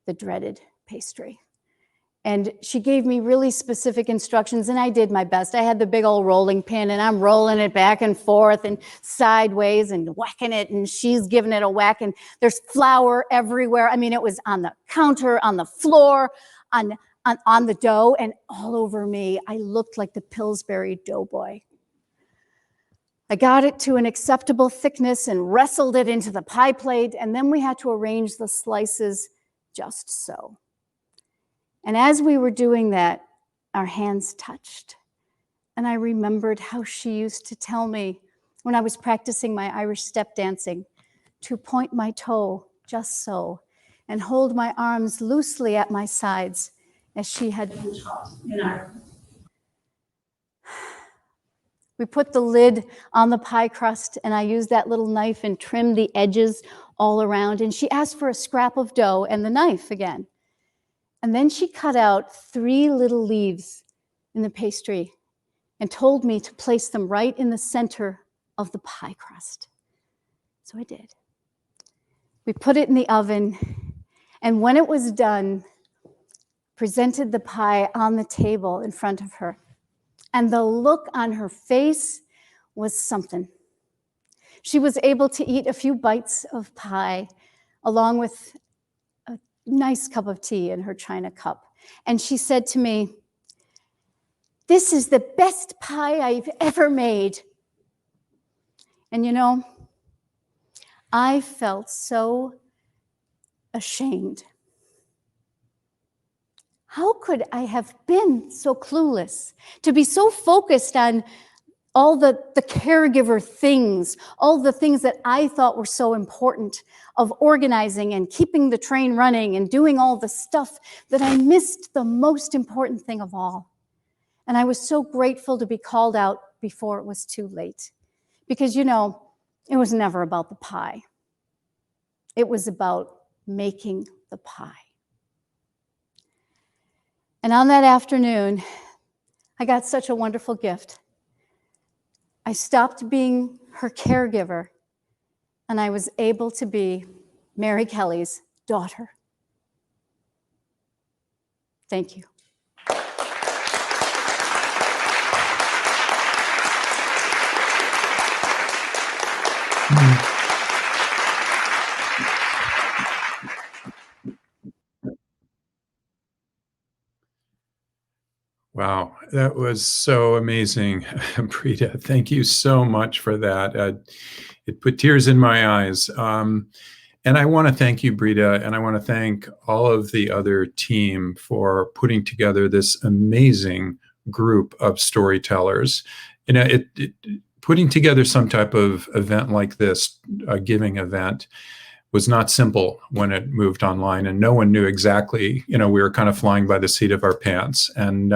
the dreaded pastry. And she gave me really specific instructions, and I did my best. I had the big old rolling pin, and I'm rolling it back and forth and sideways and whacking it, and she's giving it a whack, and there's flour everywhere. I mean, it was on the counter, on the floor, on the dough, and all over me. I looked like the Pillsbury Doughboy. I got it to an acceptable thickness and wrestled it into the pie plate, and then we had to arrange the slices just so. And as we were doing that, our hands touched. And I remembered how she used to tell me when I was practicing my Irish step dancing to point my toe just so and hold my arms loosely at my sides as she had been taught in Ireland. We put the lid on the pie crust, and I used that little knife and trimmed the edges all around. And she asked for a scrap of dough and the knife again. And then she cut out 3 little leaves in the pastry and told me to place them right in the center of the pie crust. So I did. We put it in the oven, and when it was done, presented the pie on the table in front of her. And the look on her face was something. She was able to eat a few bites of pie along with a nice cup of tea in her china cup. And she said to me, "This is the best pie I've ever made." And you know, I felt so ashamed. How could I have been so clueless, to be so focused on all the caregiver things, all the things that I thought were so important of organizing and keeping the train running and doing all the stuff, that I missed the most important thing of all. And I was so grateful to be called out before it was too late. Because, you know, it was never about the pie. It was about making the pie. And on that afternoon, I got such a wonderful gift. I stopped being her caregiver, and I was able to be Mary Kelly's daughter. Thank you. Wow, that was so amazing, Brita. Thank you so much for that. It put tears in my eyes. And I want to thank you, Brita, and I want to thank all of the other team for putting together this amazing group of storytellers. You know, putting together some type of event like this, a giving event, was not simple when it moved online, and no one knew exactly, you know, we were kind of flying by the seat of our pants. And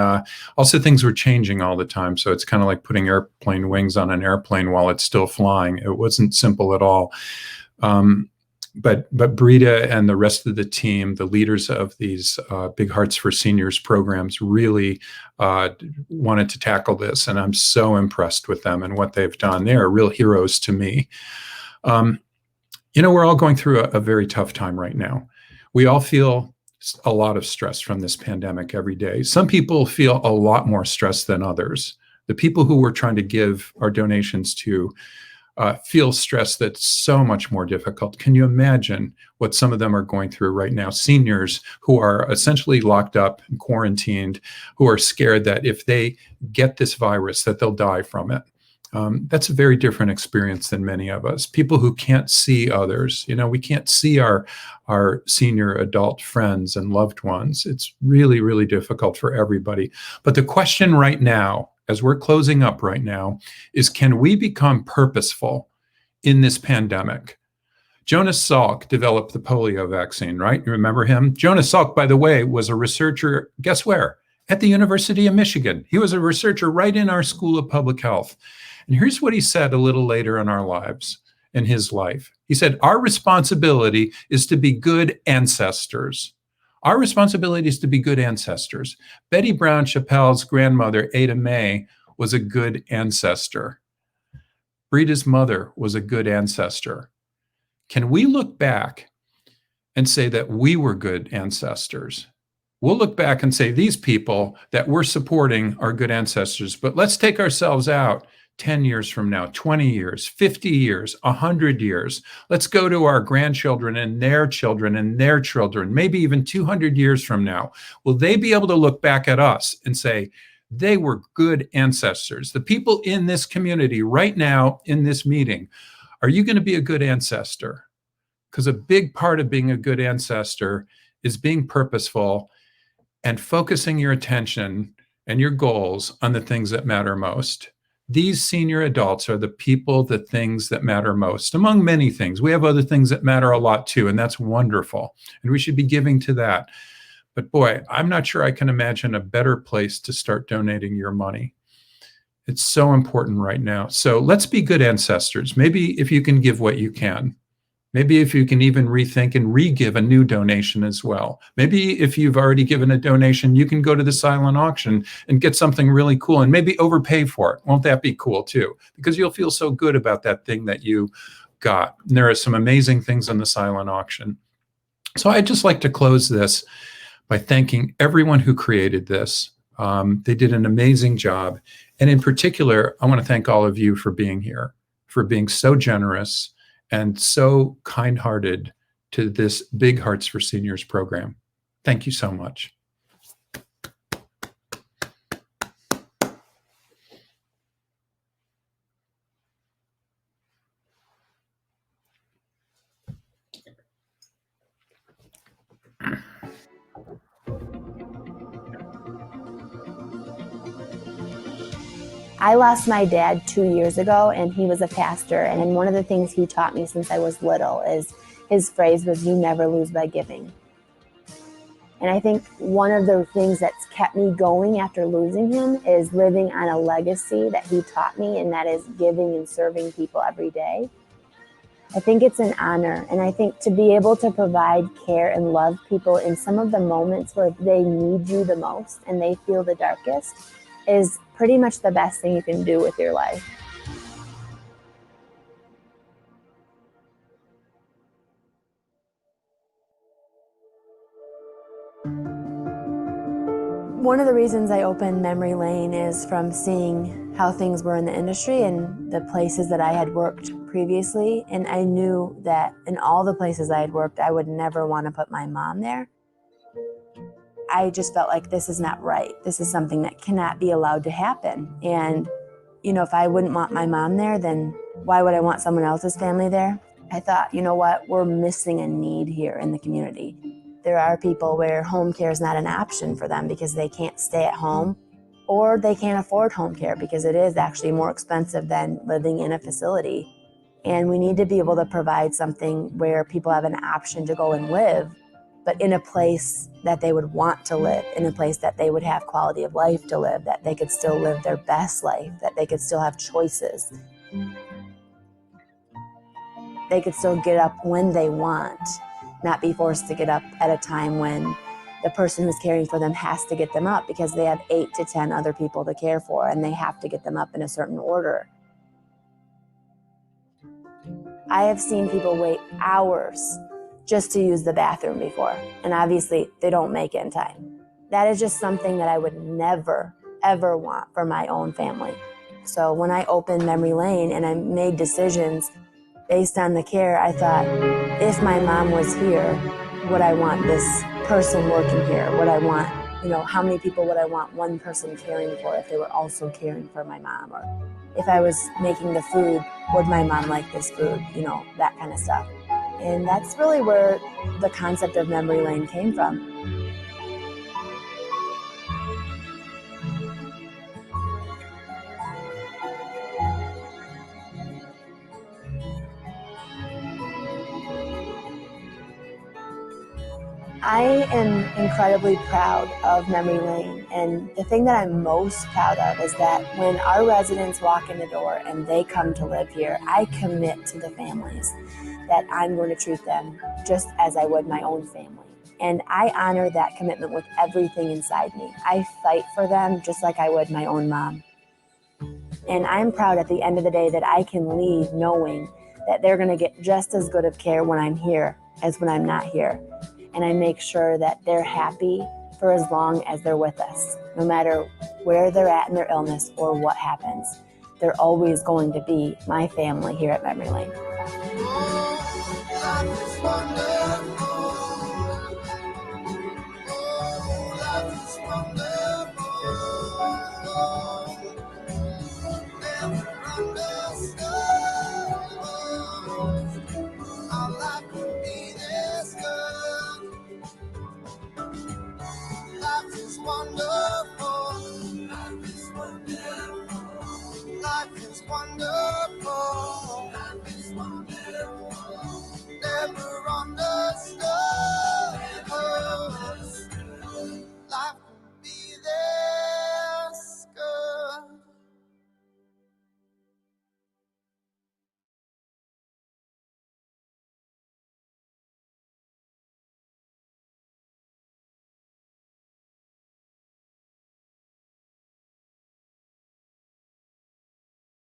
also things were changing all the time. So it's kind of like putting airplane wings on an airplane while it's still flying. It wasn't simple at all. but Brita and the rest of the team, the leaders of these Big Hearts for Seniors programs, really wanted to tackle this, and I'm so impressed with them and what they've done. They are real heroes to me. We're all going through a very tough time right now. We all feel a lot of stress from this pandemic every day. Some people feel a lot more stress than others. The people who we're trying to give our donations to feel stress that's so much more difficult. Can you imagine what some of them are going through right now? Seniors who are essentially locked up and quarantined, who are scared that if they get this virus, that they'll die from it. That's a very different experience than many of us. People who can't see others, we can't see our senior adult friends and loved ones. It's really, really difficult for everybody. But the question right now, as we're closing up right now, is can we become purposeful in this pandemic? Jonas Salk developed the polio vaccine, right? You remember him? Jonas Salk, by the way, was a researcher, guess where? At the University of Michigan. He was a researcher right in our School of Public Health. And here's what he said a little later in our lives, in his life. He said, our responsibility is to be good ancestors. Our responsibility is to be good ancestors. Betty Brown Chappelle's grandmother, Ada May, was a good ancestor. Brita's mother was a good ancestor. Can we look back and say that we were good ancestors? We'll look back and say these people that we're supporting are good ancestors, but let's take ourselves out 10 years from now, 20 years, 50 years, 100 years. Let's go to our grandchildren and their children, maybe even 200 years from now. Will they be able to look back at us and say, they were good ancestors? The people in this community right now in this meeting, are you going to be a good ancestor? Because a big part of being a good ancestor is being purposeful and focusing your attention and your goals on the things that matter most. These senior adults are the people, the things that matter most, among many things. We have other things that matter a lot too, and that's wonderful. And we should be giving to that. But boy, I'm not sure I can imagine a better place to start donating your money. It's so important right now. So let's be good ancestors. Maybe if you can give what you can. Maybe if you can even rethink and re-give a new donation as well. Maybe if you've already given a donation, you can go to the silent auction and get something really cool and maybe overpay for it. Won't that be cool too? Because you'll feel so good about that thing that you got. And there are some amazing things on the silent auction. So I'd just like to close this by thanking everyone who created this. They did an amazing job. And in particular, I want to thank all of you for being here, for being so generous and so kind-hearted to this Big Hearts for Seniors program. Thank you so much. I lost my dad 2 years ago, and he was a pastor. And one of the things he taught me since I was little is his phrase was, "You never lose by giving." And I think one of the things that's kept me going after losing him is living on a legacy that he taught me, and that is giving and serving people every day. I think it's an honor, and I think to be able to provide care and love people in some of the moments where they need you the most and they feel the darkest is pretty much the best thing you can do with your life. One of the reasons I opened Memory Lane is from seeing how things were in the industry and the places that I had worked previously. And I knew that in all the places I had worked, I would never want to put my mom there. I just felt like this is not right. This is something that cannot be allowed to happen. And, if I wouldn't want my mom there, then why would I want someone else's family there? I thought, you know what, we're missing a need here in the community. There are people where home care is not an option for them because they can't stay at home, or they can't afford home care because it is actually more expensive than living in a facility. And we need to be able to provide something where people have an option to go and live, but in a place that they would want to live, in a place that they would have quality of life to live, that they could still live their best life, that they could still have choices. they could still get up when they want, not be forced to get up at a time when the person who's caring for them has to get them up because they have 8 to 10 other people to care for and they have to get them up in a certain order. I have seen people wait hours just to use the bathroom before, and obviously they don't make it in time. That is just something that I would never, ever want for my own family. So when I opened Memory Lane and I made decisions based on the care, I thought, if my mom was here, would I want this person working here? Would I want, how many people would I want one person caring for if they were also caring for my mom? Or if I was making the food, would my mom like this food? That kind of stuff. And that's really where the concept of Memory Lane came from. I am incredibly proud of Memory Lane, and the thing that I'm most proud of is that when our residents walk in the door and they come to live here, I commit to the families that I'm going to treat them just as I would my own family. And I honor that commitment with everything inside me. I fight for them just like I would my own mom. And I'm proud at the end of the day that I can leave knowing that they're going to get just as good of care when I'm here as when I'm not here. And I make sure that they're happy for as long as they're with us, no matter where they're at in their illness or what happens. They're always going to be my family here at Memory Lane.